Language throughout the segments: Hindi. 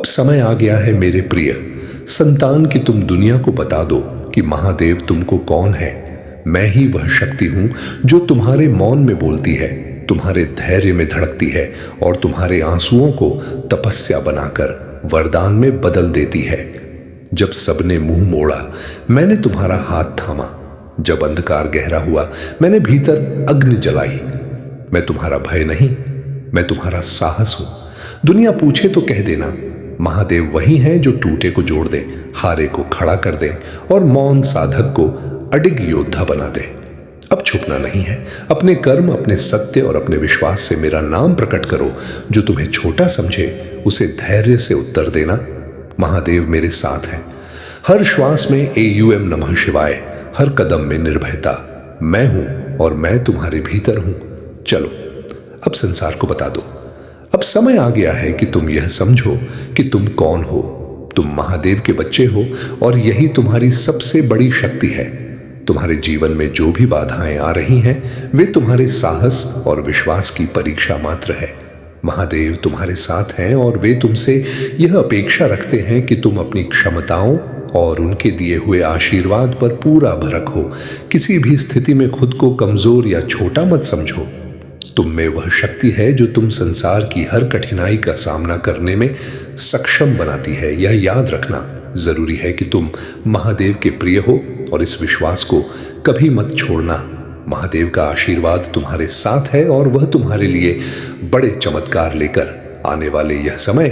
समय आ गया है मेरे प्रिय संतान कि तुम दुनिया को बता दो कि महादेव तुमको कौन है। मैं ही वह शक्ति हूं जो तुम्हारे मौन में बोलती है, तुम्हारे धैर्य में धड़कती है और तुम्हारे आंसुओं को तपस्या बनाकर वरदान में बदल देती है। जब सबने मुंह मोड़ा मैंने तुम्हारा हाथ थामा, जब अंधकार गहरा हुआ मैंने भीतर अग्नि जलाई। मैं तुम्हारा भय नहीं, मैं तुम्हारा साहस हूं। दुनिया पूछे तो कह देना महादेव वही है जो टूटे को जोड़ दे, हारे को खड़ा कर दे और मौन साधक को अडिग योद्धा बना दे। अब छुपना नहीं है, अपने कर्म, अपने सत्य और अपने विश्वास से मेरा नाम प्रकट करो। जो तुम्हें छोटा समझे उसे धैर्य से उत्तर देना। महादेव मेरे साथ है, हर श्वास में AUM नमः शिवाय, हर कदम में निर्भयता। मैं हूं और मैं तुम्हारे भीतर हूं। चलो अब संसार को बता दो। अब समय आ गया है कि तुम यह समझो कि तुम कौन हो। तुम महादेव के बच्चे हो और यही तुम्हारी सबसे बड़ी शक्ति है। तुम्हारे जीवन में जो भी बाधाएं आ रही हैं वे तुम्हारे साहस और विश्वास की परीक्षा मात्र है। महादेव तुम्हारे साथ हैं और वे तुमसे यह अपेक्षा रखते हैं कि तुम अपनी क्षमताओं और उनके दिए हुए आशीर्वाद पर पूरा भरक हो। किसी भी स्थिति में खुद को कमजोर या छोटा मत समझो। तुम में वह शक्ति है जो तुम संसार की हर कठिनाई का सामना करने में सक्षम बनाती है। यह याद रखना जरूरी है कि तुम महादेव के प्रिय हो और इस विश्वास को कभी मत छोड़ना। महादेव का आशीर्वाद तुम्हारे साथ है और वह तुम्हारे लिए बड़े चमत्कार लेकर आने वाले यह समय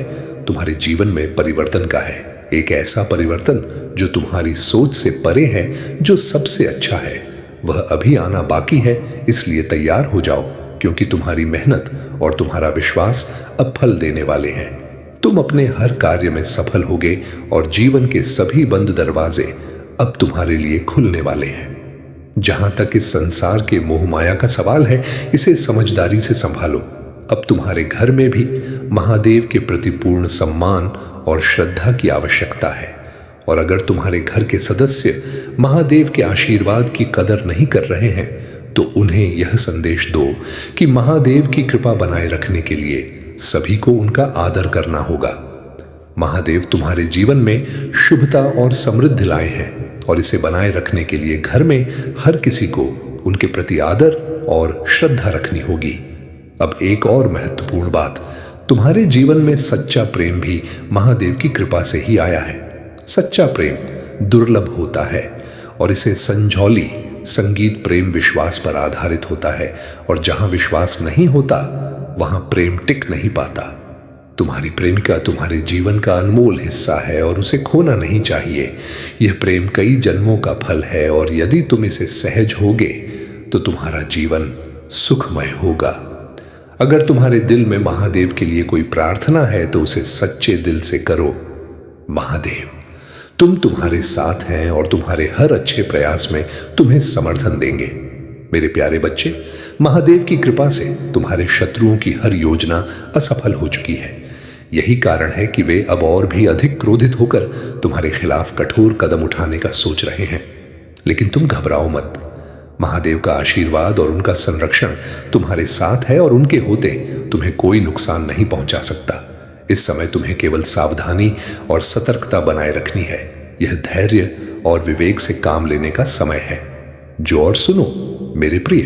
तुम्हारे जीवन में परिवर्तन का है। एक ऐसा परिवर्तन जो तुम्हारी सोच से परे है, जो सबसे अच्छा है वह अभी आना बाकी है। इसलिए तैयार हो जाओ, क्योंकि तुम्हारी मेहनत और तुम्हारा विश्वास अब फल देने वाले हैं। तुम अपने हर कार्य में सफल होगे और जीवन के सभी बंद दरवाजे अब तुम्हारे लिए खुलने वाले हैं। जहां तक इस संसार के मोह माया का सवाल है, इसे समझदारी से संभालो। अब तुम्हारे घर में भी महादेव के प्रति पूर्ण सम्मान और श्रद्धा की आवश्यकता है। और अगर तुम्हारे घर के सदस्य महादेव के आशीर्वाद की कदर नहीं कर रहे हैं तो उन्हें यह संदेश दो कि महादेव की कृपा बनाए रखने के लिए सभी को उनका आदर करना होगा। महादेव तुम्हारे जीवन में शुभता और समृद्धि लाए हैं और इसे बनाए रखने के लिए घर में हर किसी को उनके प्रति आदर और श्रद्धा रखनी होगी। अब एक और महत्वपूर्ण बात, तुम्हारे जीवन में सच्चा प्रेम भी महादेव की कृपा से ही आया है। सच्चा प्रेम दुर्लभ होता है और इसे संजौली संगीत प्रेम विश्वास पर आधारित होता है, और जहां विश्वास नहीं होता वहां प्रेम टिक नहीं पाता। तुम्हारी प्रेमिका तुम्हारे जीवन का अनमोल हिस्सा है और उसे खोना नहीं चाहिए। यह प्रेम कई जन्मों का फल है और यदि तुम इसे सहज होगे तो तुम्हारा जीवन सुखमय होगा। अगर तुम्हारे दिल में महादेव के लिए कोई प्रार्थना है तो उसे सच्चे दिल से करो। महादेव तुम्हारे साथ हैं और तुम्हारे हर अच्छे प्रयास में तुम्हें समर्थन देंगे। मेरे प्यारे बच्चे, महादेव की कृपा से तुम्हारे शत्रुओं की हर योजना असफल हो चुकी है। यही कारण है कि वे अब और भी अधिक क्रोधित होकर तुम्हारे खिलाफ कठोर कदम उठाने का सोच रहे हैं। लेकिन तुम घबराओ मत। महादेव का आशीर्वाद और उनका संरक्षण तुम्हारे साथ है और उनके होते तुम्हें कोई नुकसान नहीं पहुंचा सकता। इस समय तुम्हें केवल सावधानी और सतर्कता बनाए रखनी है। यह धैर्य और विवेक से काम लेने का समय है। जो और सुनो मेरे प्रिय,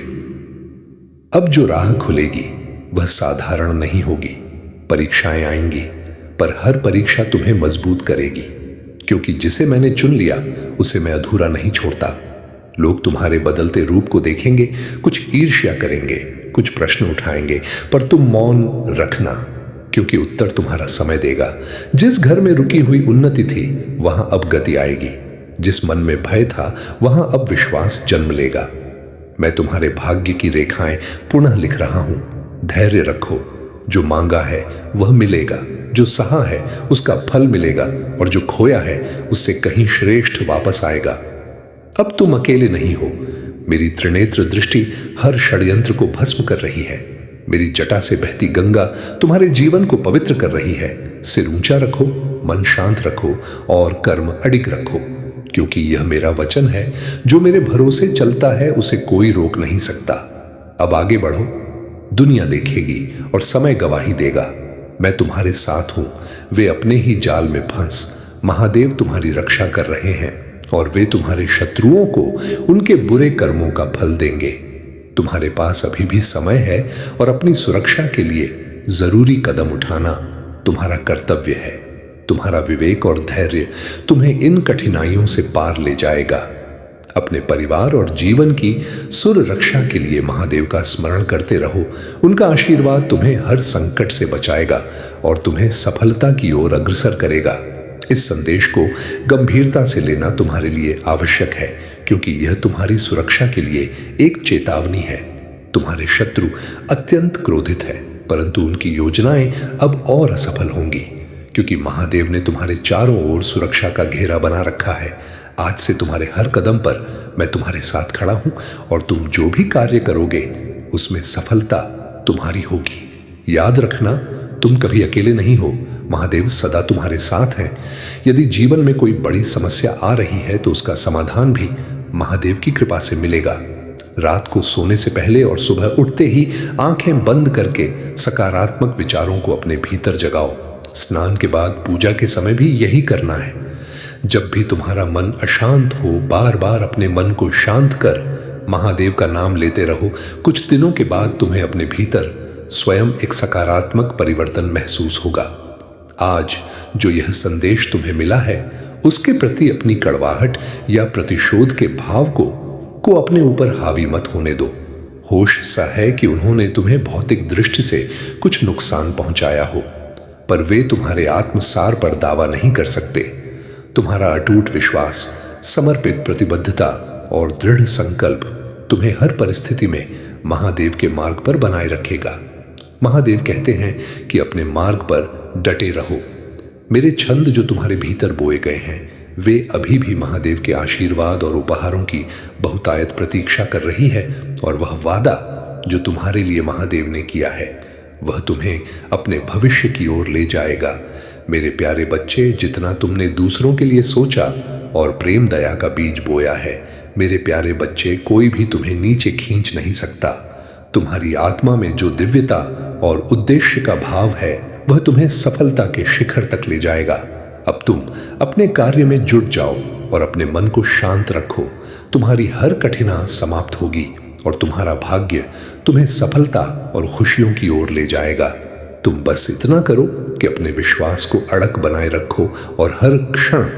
अब जो राह खुलेगी वह साधारण नहीं होगी। परीक्षाएं आएंगी, पर हर परीक्षा तुम्हें मजबूत करेगी, क्योंकि जिसे मैंने चुन लिया उसे मैं अधूरा नहीं छोड़ता। लोग तुम्हारे बदलते रूप को देखेंगे, कुछ ईर्ष्या करेंगे, कुछ प्रश्न उठाएंगे, पर तुम मौन रखना, क्योंकि उत्तर तुम्हारा समय देगा। जिस घर में रुकी हुई उन्नति थी वहां अब गति आएगी। जिस मन में भय था वहां अब विश्वास जन्म लेगा। मैं तुम्हारे भाग्य की रेखाएं पुनः लिख रहा हूं। धैर्य रखो। जो मांगा है वह मिलेगा, जो सहा है उसका फल मिलेगा और जो खोया है उससे कहीं श्रेष्ठ वापस आएगा। अब तुम अकेले नहीं हो। मेरी त्रिनेत्र दृष्टि हर षड्यंत्र को भस्म कर रही है। मेरी जटा से बहती गंगा तुम्हारे जीवन को पवित्र कर रही है। सिर ऊंचा रखो, मन शांत रखो और कर्म अडिग रखो, क्योंकि यह मेरा वचन है। जो मेरे भरोसे चलता है उसे कोई रोक नहीं सकता। अब आगे बढ़ो, दुनिया देखेगी और समय गवाही देगा। मैं तुम्हारे साथ हूं। वे अपने ही जाल में फंस महादेव तुम्हारी रक्षा कर रहे हैं और वे तुम्हारे शत्रुओं को उनके बुरे कर्मों का फल देंगे। तुम्हारे पास अभी भी समय है और अपनी सुरक्षा के लिए जरूरी कदम उठाना तुम्हारा कर्तव्य है। तुम्हारा विवेक और धैर्य तुम्हें इन कठिनाइयों से पार ले जाएगा। अपने परिवार और जीवन की सुर रक्षा के लिए महादेव का स्मरण करते रहो। उनका आशीर्वाद तुम्हें हर संकट से बचाएगा और तुम्हें सफलता की ओर अग्रसर करेगा। इस संदेश को गंभीरता से लेना तुम्हारे लिए आवश्यक है, क्योंकि यह तुम्हारी सुरक्षा के लिए एक चेतावनी है। तुम्हारे शत्रु अत्यंत क्रोधित है, परंतु उनकी योजनाएं अब और असफल होंगी, क्योंकि महादेव ने तुम्हारे चारों ओर सुरक्षा का घेरा बना रखा है। आज से तुम्हारे हर कदम पर मैं तुम्हारे साथ खड़ा हूं और तुम जो भी कार्य करोगे उसमें सफलता तुम्हारी होगी। याद रखना, तुम कभी अकेले नहीं हो। महादेव सदा तुम्हारे साथ हैं। यदि जीवन में कोई बड़ी समस्या आ रही है तो उसका समाधान भी महादेव की कृपा से मिलेगा। रात को सोने से पहले और सुबह उठते ही आंखें बंद करके सकारात्मक विचारों को अपने भीतर जगाओ। स्नान के बाद पूजा के समय भी यही करना है। जब भी तुम्हारा मन अशांत हो, बार बार अपने मन को शांत कर महादेव का नाम लेते रहो। कुछ दिनों के बाद तुम्हें अपने भीतर स्वयं एक सकारात्मक परिवर्तन महसूस होगा। आज जो यह संदेश तुम्हें मिला है, उसके प्रति अपनी कड़वाहट या प्रतिशोध के भाव को अपने ऊपर हावी मत होने दो। होश सा है कि उन्होंने तुम्हें भौतिक दृष्टि से कुछ नुकसान पहुंचाया हो, पर वे तुम्हारे आत्मसार पर दावा नहीं कर सकते। तुम्हारा अटूट विश्वास, समर्पित प्रतिबद्धता और दृढ़ संकल्प तुम्हें हर परिस्थिति में महादेव के मार्ग पर बनाए रखेगा। महादेव कहते हैं कि अपने मार्ग पर डटे रहो। मेरे छंद जो तुम्हारे भीतर बोए गए हैं, वे अभी भी महादेव के आशीर्वाद और उपहारों की बहुतायत प्रतीक्षा कर रही है, और वह वादा जो तुम्हारे लिए महादेव ने किया है, वह तुम्हें अपने भविष्य की ओर ले जाएगा। मेरे प्यारे बच्चे, जितना तुमने दूसरों के लिए सोचा और प्रेम दया का बीज बोया है, मेरे प्यारे बच्चे, कोई भी तुम्हें नीचे खींच नहीं सकता। तुम्हारी आत्मा में जो दिव्यता और उद्देश्य का भाव है, वह तुम्हें सफलता के शिखर तक ले जाएगा। अब तुम अपने कार्य में जुट जाओ और अपने मन को शांत रखो। तुम्हारी हर कठिनाई समाप्त होगी और तुम्हारा भाग्य तुम्हें सफलता और खुशियों की ओर ले जाएगा। तुम बस इतना करो कि अपने विश्वास को अड़क बनाए रखो और हर क्षण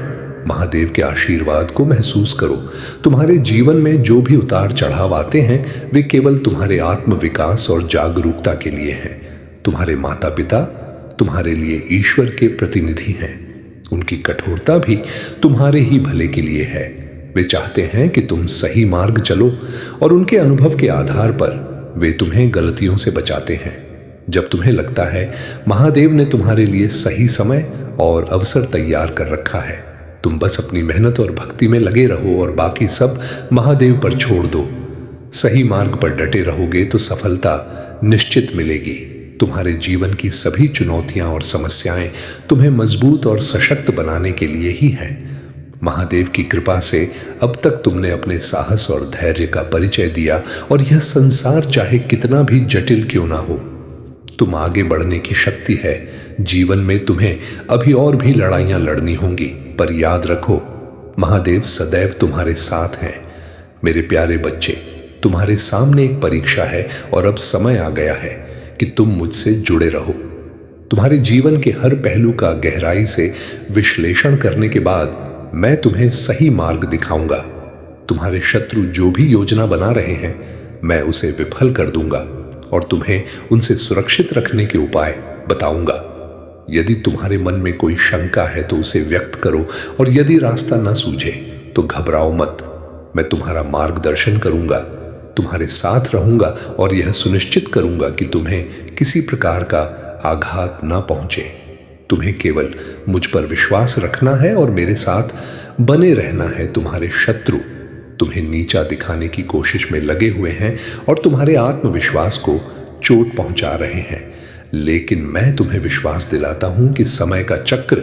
महादेव के आशीर्वाद को महसूस करो। तुम्हारे जीवन में जो भी उतार चढ़ाव आते हैं, वे केवल तुम्हारे आत्म विकास और जागरूकता के लिए हैं। तुम्हारे माता पिता तुम्हारे लिए ईश्वर के प्रतिनिधि हैं। उनकी कठोरता भी तुम्हारे ही भले के लिए है। वे चाहते हैं कि तुम सही मार्ग चलो, और उनके अनुभव के आधार पर वे तुम्हें गलतियों से बचाते हैं। जब तुम्हें लगता है महादेव ने तुम्हारे लिए सही समय और अवसर तैयार कर रखा है, तुम बस अपनी मेहनत और भक्ति में लगे रहो और बाकी सब महादेव पर छोड़ दो। सही मार्ग पर डटे रहोगे तो सफलता निश्चित मिलेगी। तुम्हारे जीवन की सभी चुनौतियां और समस्याएं तुम्हें मजबूत और सशक्त बनाने के लिए ही हैं। महादेव की कृपा से अब तक तुमने अपने साहस और धैर्य का परिचय दिया, और यह संसार चाहे कितना भी जटिल क्यों ना हो, तुम आगे बढ़ने की शक्ति है। जीवन में तुम्हें अभी और भी लड़ाइयां लड़नी होंगी, पर याद रखो, महादेव सदैव तुम्हारे साथ हैं। मेरे प्यारे बच्चे, तुम्हारे सामने एक परीक्षा है और अब समय आ गया है कि तुम मुझसे जुड़े रहो। तुम्हारे जीवन के हर पहलू का गहराई से विश्लेषण करने के बाद मैं तुम्हें सही मार्ग दिखाऊंगा। तुम्हारे शत्रु जो भी योजना बना रहे हैं, मैं उसे विफल कर दूंगा और तुम्हें उनसे सुरक्षित रखने के उपाय बताऊंगा। यदि तुम्हारे मन में कोई शंका है तो उसे व्यक्त करो, और यदि रास्ता न सूझे तो घबराओ मत। मैं तुम्हारा मार्गदर्शन करूंगा, तुम्हारे साथ रहूंगा और यह सुनिश्चित करूंगा कि तुम्हें किसी प्रकार का आघात ना पहुंचे। तुम्हें केवल मुझ पर विश्वास रखना है और मेरे साथ बने रहना है। तुम्हारे शत्रु तुम्हें नीचा दिखाने की कोशिश में लगे हुए हैं और तुम्हारे आत्मविश्वास को चोट पहुंचा रहे हैं, लेकिन मैं तुम्हें विश्वास दिलाता हूं कि समय का चक्र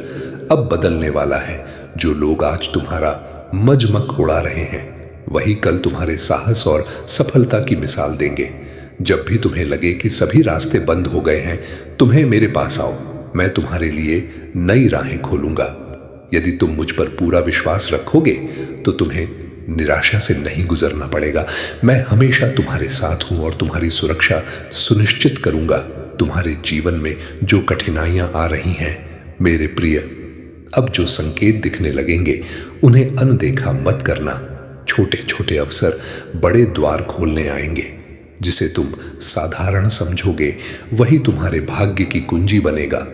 अब बदलने वाला है। जो लोग आज तुम्हारा मजमक उड़ा रहे हैं, वही कल तुम्हारे साहस और सफलता की मिसाल देंगे। जब भी तुम्हें लगे कि सभी रास्ते बंद हो गए हैं, तुम्हें मेरे पास आओ, मैं तुम्हारे लिए नई राहें खोलूंगा। यदि तुम मुझ पर पूरा विश्वास रखोगे तो तुम्हें निराशा से नहीं गुजरना पड़ेगा। मैं हमेशा तुम्हारे साथ हूं और तुम्हारी सुरक्षा सुनिश्चित करूंगा। तुम्हारे जीवन में जो कठिनाइयां आ रही हैं, मेरे प्रिय, अब जो संकेत दिखने लगेंगे उन्हें अनदेखा मत करना। छोटे छोटे अवसर बड़े द्वार खोलने आएंगे। जिसे तुम साधारण समझोगे वही तुम्हारे भाग्य की कुंजी बनेगा।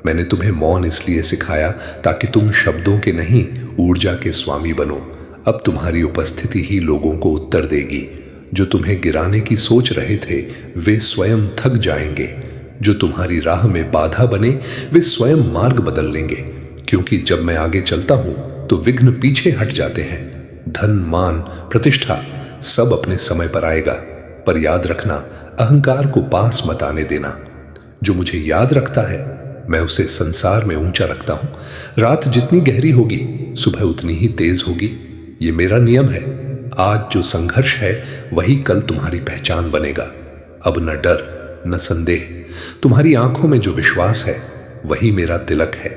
मैंने तुम्हें मौन इसलिए सिखाया ताकि तुम शब्दों के नहीं, ऊर्जा के स्वामी बनो। अब तुम्हारी उपस्थिति ही लोगों को उत्तर देगी। जो तुम्हें गिराने की सोच रहे थे वे स्वयं थक जाएंगे। जो तुम्हारी राह में बाधा बने वे स्वयं मार्ग बदल लेंगे। क्योंकि जब मैं आगे चलता हूं तो विघ्न पीछे हट जाते हैं। धन, मान, प्रतिष्ठा सब अपने समय पर आएगा। पर याद रखना, अहंकार को पास मत आने देना। जो मुझे याद रखता है मैं उसे संसार में ऊंचा रखता हूं। रात जितनी गहरी होगी सुबह उतनी ही तेज होगी। ये मेरा नियम है। आज जो संघर्ष है वही कल तुम्हारी पहचान बनेगा। अब न डर न संदेह, तुम्हारी आंखों में जो विश्वास है वही मेरा तिलक है।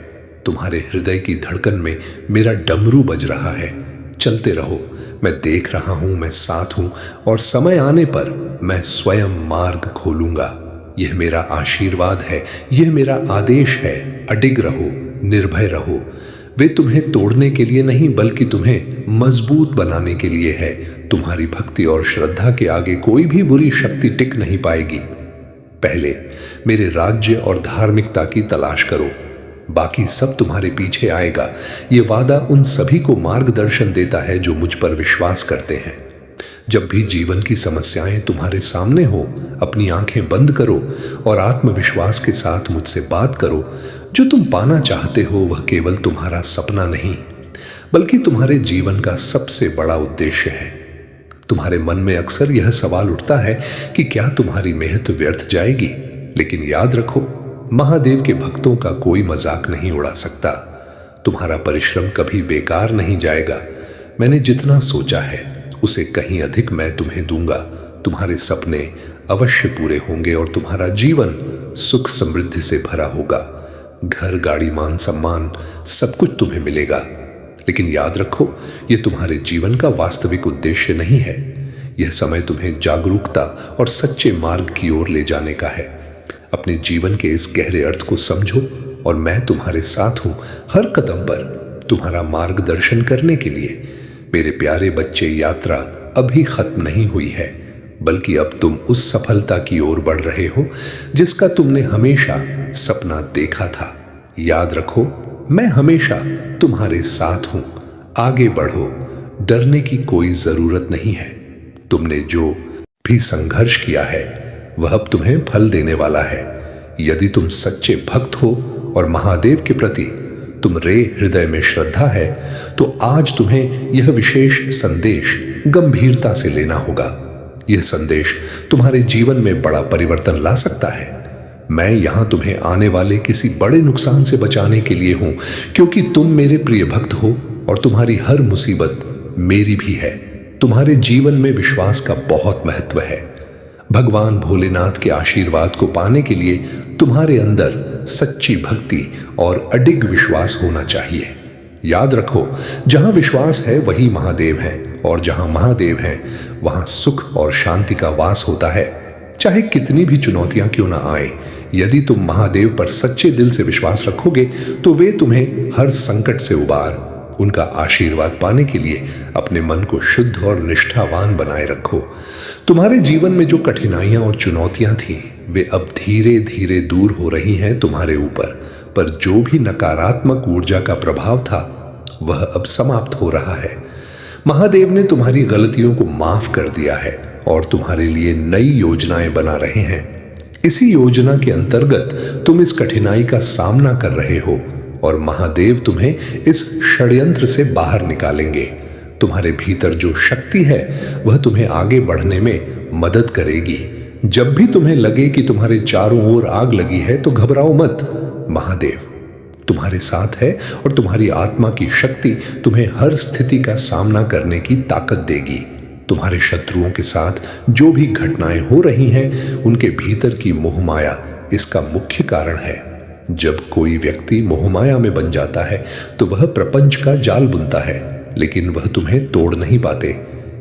तुम्हारे हृदय की धड़कन में मेरा डमरू बज रहा है। चलते रहो, मैं देख रहा हूं, मैं साथ हूं और समय आने पर मैं स्वयं मार्ग खोलूंगा। यह मेरा आशीर्वाद है, यह मेरा आदेश है। अडिग रहो, निर्भय रहो। वे तुम्हें तोड़ने के लिए नहीं बल्कि तुम्हें मजबूत बनाने के लिए है। तुम्हारी भक्ति और श्रद्धा के आगे कोई भी बुरी शक्ति टिक नहीं पाएगी। पहले मेरे राज्य और धार्मिकता की तलाश करो, बाकी सब तुम्हारे पीछे आएगा। ये वादा उन सभी को मार्गदर्शन देता है जो मुझ पर विश्वास करते हैं। जब भी जीवन की समस्याएं तुम्हारे सामने हो, अपनी आंखें बंद करो और आत्मविश्वास के साथ मुझसे बात करो। जो तुम पाना चाहते हो वह केवल तुम्हारा सपना नहीं बल्कि तुम्हारे जीवन का सबसे बड़ा उद्देश्य है। तुम्हारे मन में अक्सर यह सवाल उठता है कि क्या तुम्हारी मेहनत व्यर्थ जाएगी? लेकिन याद रखो, महादेव के भक्तों का कोई मजाक नहीं उड़ा सकता। तुम्हारा परिश्रम कभी बेकार नहीं जाएगा। मैंने जितना सोचा है उसे कहीं अधिक मैं तुम्हें दूंगा। तुम्हारे सपने अवश्य पूरे होंगे और तुम्हारा जीवन सुख समृद्धि से भरा होगा। घर, गाड़ी, मान सम्मान सब कुछ तुम्हें मिलेगा। लेकिन याद रखो, यह तुम्हारे जीवन का वास्तविक उद्देश्य नहीं है। यह समय तुम्हें जागरूकता और सच्चे मार्ग की ओर ले जाने का है। अपने जीवन के इस गहरे अर्थ को समझो और मैं तुम्हारे साथ हूं, हर कदम पर तुम्हारा मार्गदर्शन करने के लिए। मेरे प्यारे बच्चे, यात्रा अभी खत्म नहीं हुई है बल्कि अब तुम उस सफलता की ओर बढ़ रहे हो जिसका तुमने हमेशा सपना देखा था। याद रखो, मैं हमेशा तुम्हारे साथ हूं। आगे बढ़ो, डरने की कोई जरूरत नहीं है। तुमने जो भी संघर्ष किया है वह अब तुम्हें फल देने वाला है। यदि तुम सच्चे भक्त हो और महादेव के प्रति तुम्हारे हृदय में श्रद्धा है तो आज तुम्हें यह विशेष संदेश गंभीरता से लेना होगा। यह संदेश तुम्हारे जीवन में बड़ा परिवर्तन ला सकता है। मैं यहां तुम्हें आने वाले किसी बड़े नुकसान से बचाने के लिए हूं, क्योंकि तुम मेरे प्रिय भक्त हो और तुम्हारी हर मुसीबत मेरी भी है। तुम्हारे जीवन में विश्वास का बहुत महत्व है। भगवान भोलेनाथ के आशीर्वाद को पाने के लिए तुम्हारे अंदर सच्ची भक्ति और अडिग विश्वास होना चाहिए। याद रखो, जहां विश्वास है वही महादेव है और जहां महादेव है वहां सुख और शांति का वास होता है। चाहे कितनी भी चुनौतियां क्यों ना आए, यदि तुम महादेव पर सच्चे दिल से विश्वास रखोगे तो वे तुम्हें हर संकट से उबार। उनका आशीर्वाद पाने के लिए अपने मन को शुद्ध और निष्ठावान बनाए रखो। तुम्हारे जीवन में जो कठिनाइयां और चुनौतियां थी वे अब धीरे धीरे दूर हो रही हैं तुम्हारे ऊपर, पर जो भी नकारात्मक ऊर्जा का प्रभाव था वह अब समाप्त हो रहा है। महादेव ने तुम्हारी गलतियों को माफ कर दिया है और तुम्हारे लिए नई योजनाएं बना रहे हैं। इसी योजना के अंतर्गत तुम इस कठिनाई का सामना कर रहे हो और महादेव तुम्हें इस षड्यंत्र से बाहर निकालेंगे। तुम्हारे भीतर जो शक्ति है वह तुम्हें आगे बढ़ने में मदद करेगी। जब भी तुम्हें लगे कि तुम्हारे चारों ओर आग लगी है तो घबराओ मत। महादेव तुम्हारे साथ है और तुम्हारी आत्मा की शक्ति तुम्हें हर स्थिति का सामना करने की ताकत देगी। तुम्हारे शत्रुओं के साथ जो भी घटनाएं हो रही हैं उनके भीतर की मोहमाया इसका मुख्य कारण है। जब कोई व्यक्ति मोहमाया में बन जाता है तो वह प्रपंच का जाल बुनता है, लेकिन वह तुम्हें तोड़ नहीं पाते।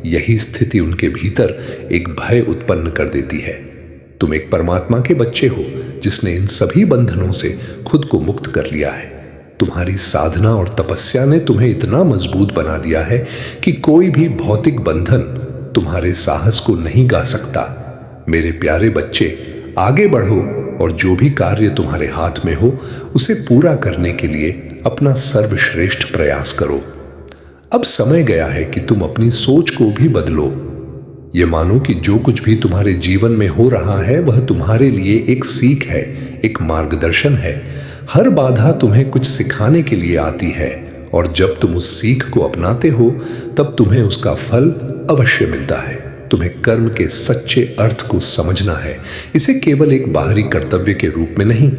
यही स्थिति उनके भीतर एक भय उत्पन्न कर देती है। तुम एक परमात्मा के बच्चे हो जिसने इन सभी बंधनों से खुद को मुक्त कर लिया है। तुम्हारी साधना और तपस्या ने तुम्हें इतना मजबूत बना दिया है कि कोई भी भौतिक बंधन तुम्हारे साहस को नहीं गा सकता। मेरे प्यारे बच्चे, आगे बढ़ो और जो भी कार्य तुम्हारे हाथ में हो उसे पूरा करने के लिए अपना सर्वश्रेष्ठ प्रयास करो। अब समय गया है कि तुम अपनी सोच को भी बदलो। ये मानो कि जो कुछ भी तुम्हारे जीवन में हो रहा है वह तुम्हारे लिए एक सीख है, एक मार्गदर्शन है। हर बाधा तुम्हें कुछ सिखाने के लिए आती है और जब तुम उस सीख को अपनाते हो तब तुम्हें उसका फल अवश्य मिलता है। तुम्हें कर्म के सच्चे अर्थ को समझना है। इसे केवल एक बाहरी कर्तव्य के रूप में नहीं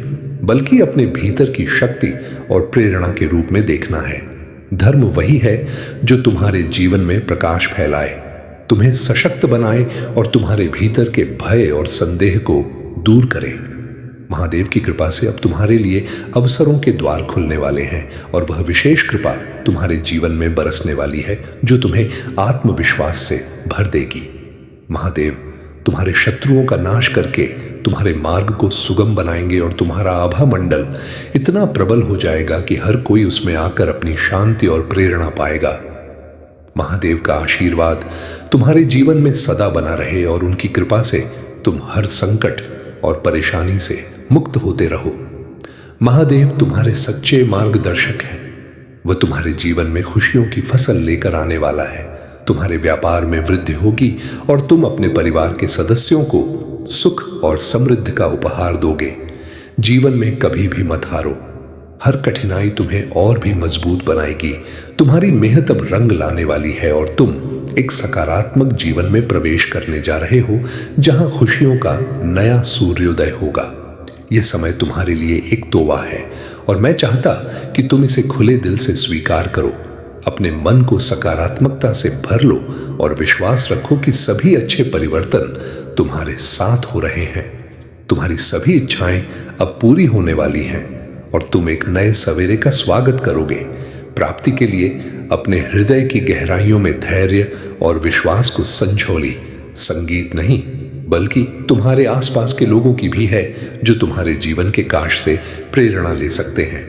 बल्कि अपने भीतर की शक्ति और प्रेरणा के रूप में देखना है। धर्म वही है जो तुम्हारे जीवन में प्रकाश फैलाए, तुम्हें सशक्त बनाए और तुम्हारे भीतर के भय और संदेह को दूर करे। महादेव की कृपा से अब तुम्हारे लिए अवसरों के द्वार खुलने वाले हैं और वह विशेष कृपा तुम्हारे जीवन में बरसने वाली है जो तुम्हें आत्मविश्वास से भर देगी। महादेव तुम्हारे शत्रुओं का नाश करके तुम्हारे मार्ग को सुगम बनाएंगे और तुम्हारा आभा मंडल इतना प्रबल हो जाएगा कि हर कोई उसमें आकर अपनी शांति और प्रेरणा पाएगा। महादेव का आशीर्वाद तुम्हारे जीवन में सदा बना रहे और उनकी कृपा से तुम हर संकट और परेशानी से मुक्त होते रहो। महादेव तुम्हारे सच्चे मार्गदर्शक हैं। वह तुम्हारे जीवन में खुशियों की फसल लेकर आने वाला है। तुम्हारे व्यापार में वृद्धि होगी और तुम अपने परिवार के सदस्यों को सुख और समृद्धि का उपहार दोगे। जीवन में कभी भी मत हारो। हर कठिनाई तुम्हें और भी मजबूत बनाएगी। तुम्हारी मेहनत अब रंग लाने वाली है और तुम एक सकारात्मक जीवन में प्रवेश करने जा रहे हो जहां खुशियों का नया सूर्योदय होगा। यह समय तुम्हारे लिए एक तोहफा है और मैं चाहता कि तुम इसे खुले दिल से स्वीकार करो। अपने मन को सकारात्मकता से भर लो और विश्वास रखो कि सभी अच्छे परिवर्तन तुम्हारे साथ हो रहे हैं। तुम्हारी सभी इच्छाएं अब पूरी होने वाली हैं और तुम एक नए सवेरे का स्वागत करोगे। प्राप्ति के लिए अपने हृदय की गहराइयों में धैर्य और विश्वास को संजोली। संगीत नहीं बल्कि तुम्हारे आसपास के लोगों की भी है जो तुम्हारे जीवन के काश से प्रेरणा ले सकते हैं।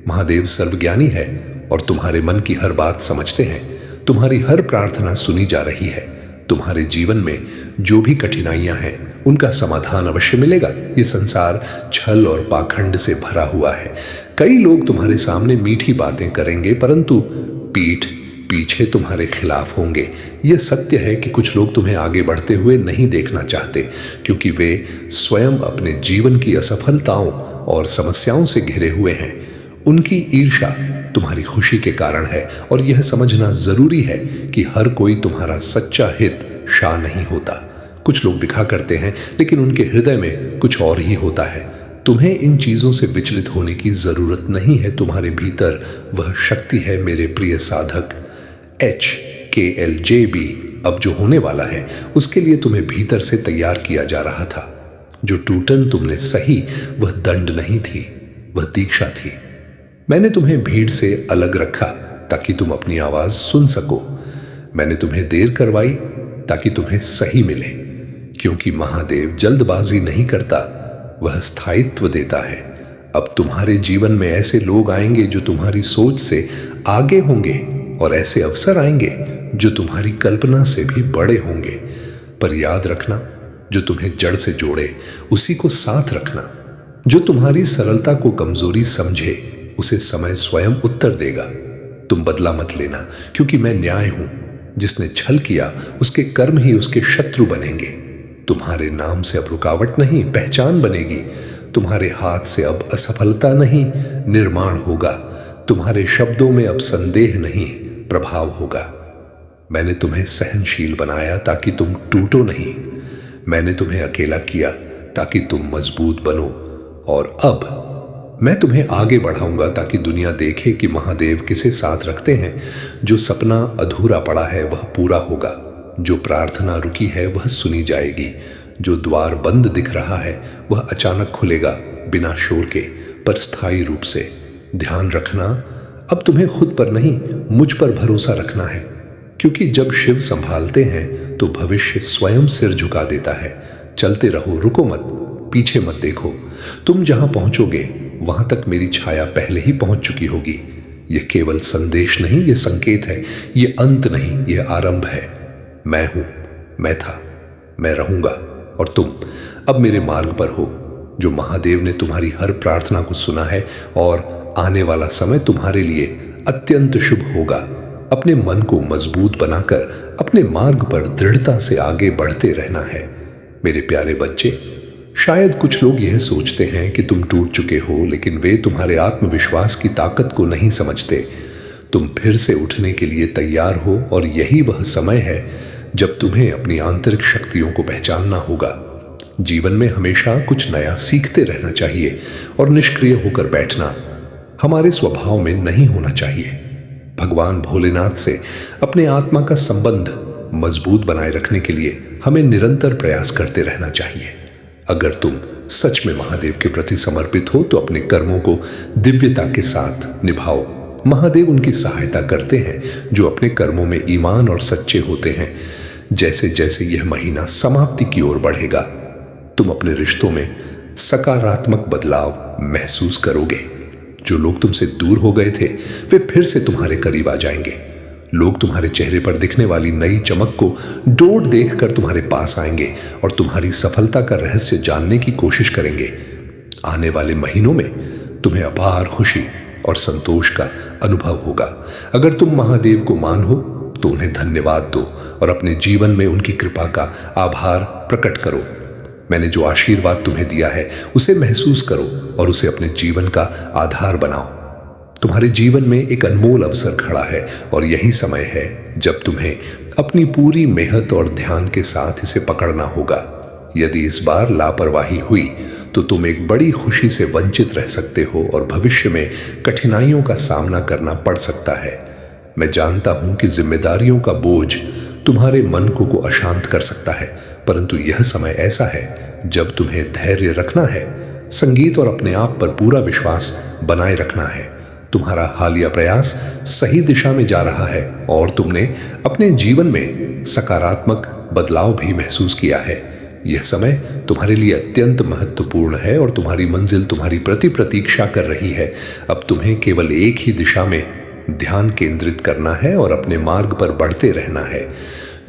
महादेव सर्वज्ञानी है और तुम्हारे मन की हर बात समझते हैं। तुम्हारी हर प्रार्थना सुनी जा रही है। तुम्हारे जीवन में जो भी कठिनाइयां हैं उनका समाधान अवश्य मिलेगा। ये संसार छल और पाखंड से भरा हुआ है। कई लोग तुम्हारे सामने मीठी बातें करेंगे परंतु पीठ पीछे तुम्हारे खिलाफ होंगे। यह सत्य है कि कुछ लोग तुम्हें आगे बढ़ते हुए नहीं देखना चाहते क्योंकि वे स्वयं अपने जीवन की असफलताओं और समस्याओं से घिरे हुए हैं। उनकी ईर्ष्या तुम्हारी खुशी के कारण है और यह समझना जरूरी है कि हर कोई तुम्हारा सच्चा हित शाह नहीं होता। कुछ लोग दिखा करते हैं लेकिन उनके हृदय में कुछ और ही होता है। तुम्हें इन चीजों से विचलित होने की जरूरत नहीं है। तुम्हारे भीतर वह शक्ति है मेरे प्रिय साधक। HKLJB अब जो होने वाला है उसके लिए तुम्हें भीतर से तैयार किया जा रहा था। जो टूटन तुमने सही वह दंड नहीं थी, वह दीक्षा थी। मैंने तुम्हें भीड़ से अलग रखा ताकि तुम अपनी आवाज सुन सको। मैंने तुम्हें देर करवाई ताकि तुम्हें सही मिले, क्योंकि महादेव जल्दबाजी नहीं करता, वह स्थायित्व देता है। अब तुम्हारे जीवन में ऐसे लोग आएंगे जो तुम्हारी सोच से आगे होंगे और ऐसे अवसर आएंगे जो तुम्हारी कल्पना से भी बड़े होंगे। पर याद रखना, जो तुम्हें जड़ से जोड़े उसी को साथ रखना। जो तुम्हारी सरलता को कमजोरी समझे उसे समय स्वयं उत्तर देगा। तुम बदला मत लेना, क्योंकि मैं न्याय हूं। जिसने छल किया उसके कर्म ही उसके शत्रु बनेंगे। तुम्हारे नाम से अब रुकावट नहीं, पहचान बनेगी। तुम्हारे हाथ से अब असफलता नहीं, निर्माण होगा। तुम्हारे शब्दों में अब संदेह नहीं, प्रभाव होगा। मैंने तुम्हें सहनशील बनाया ताकि तुम टूटो नहीं। मैंने तुम्हें अकेला किया ताकि तुम मजबूत बनो। और अब मैं तुम्हें आगे बढ़ाऊंगा ताकि दुनिया देखे कि महादेव किसे साथ रखते हैं। जो सपना अधूरा पड़ा है वह पूरा होगा। जो प्रार्थना रुकी है वह सुनी जाएगी। जो द्वार बंद दिख रहा है वह अचानक खुलेगा, बिना शोर के, पर स्थायी रूप से। ध्यान रखना, अब तुम्हें खुद पर नहीं, मुझ पर भरोसा रखना है, क्योंकि जब शिव संभालते हैं तो भविष्य स्वयं सिर झुका देता है। चलते रहो, रुको मत, पीछे मत देखो। तुम जहां पहुंचोगे वहां तक मेरी छाया पहले ही पहुंच चुकी होगी। यह केवल संदेश नहीं, यह संकेत है। यह अंत नहीं, यह आरंभ है। मैं हूं, मैं था, मैं रहूंगा, और तुम अब मेरे मार्ग पर हो। जो महादेव ने तुम्हारी हर प्रार्थना को सुना है, और आने वाला समय तुम्हारे लिए अत्यंत शुभ होगा। अपने मन को मजबूत बनाकर अपने मार्ग पर दृढ़ता से आगे बढ़ते रहना है। मेरे प्यारे बच्चे, शायद कुछ लोग यह सोचते हैं कि तुम टूट चुके हो, लेकिन वे तुम्हारे आत्मविश्वास की ताकत को नहीं समझते। तुम फिर से उठने के लिए तैयार हो, और यही वह समय है जब तुम्हें अपनी आंतरिक शक्तियों को पहचानना होगा। जीवन में हमेशा कुछ नया सीखते रहना चाहिए, और निष्क्रिय होकर बैठना हमारे स्वभाव में नहीं होना चाहिए। भगवान भोलेनाथ से अपने आत्मा का संबंध मजबूत बनाए रखने के लिए हमें निरंतर प्रयास करते रहना चाहिए। अगर तुम सच में महादेव के प्रति समर्पित हो तो अपने कर्मों को दिव्यता के साथ निभाओ। महादेव उनकी सहायता करते हैं जो अपने कर्मों में ईमान और सच्चे होते हैं। जैसे जैसे यह महीना समाप्ति की ओर बढ़ेगा, तुम अपने रिश्तों में सकारात्मक बदलाव महसूस करोगे। जो लोग तुमसे दूर हो गए थे वे फिर से तुम्हारे करीब आ जाएंगे। लोग तुम्हारे चेहरे पर दिखने वाली नई चमक को डोट देखकर तुम्हारे पास आएंगे और तुम्हारी सफलता का रहस्य जानने की कोशिश करेंगे। आने वाले महीनों में तुम्हें अपार खुशी और संतोष का अनुभव होगा। अगर तुम महादेव को मानो तो उन्हें धन्यवाद दो और अपने जीवन में उनकी कृपा का आभार प्रकट करो। मैंने जो आशीर्वाद तुम्हें दिया है उसे महसूस करो और उसे अपने जीवन का आधार बनाओ। तुम्हारे जीवन में एक अनमोल अवसर खड़ा है और यही समय है जब तुम्हें अपनी पूरी मेहनत और ध्यान के साथ इसे पकड़ना होगा। यदि इस बार लापरवाही हुई तो तुम एक बड़ी खुशी से वंचित रह सकते हो और भविष्य में कठिनाइयों का सामना करना पड़ सकता है। मैं जानता हूं कि जिम्मेदारियों का बोझ तुम्हारे मन को अशांत कर सकता है, परंतु यह समय ऐसा है जब तुम्हें धैर्य रखना है, संगीत और अपने आप पर पूरा विश्वास बनाए रखना है। तुम्हारा हालिया प्रयास सही दिशा में जा रहा है और तुमने अपने जीवन में सकारात्मक बदलाव भी महसूस किया है। यह समय तुम्हारे लिए अत्यंत महत्वपूर्ण है और तुम्हारी मंजिल तुम्हारी प्रति प्रतीक्षा कर रही है। अब तुम्हें केवल एक ही दिशा में ध्यान केंद्रित करना है और अपने मार्ग पर बढ़ते रहना है।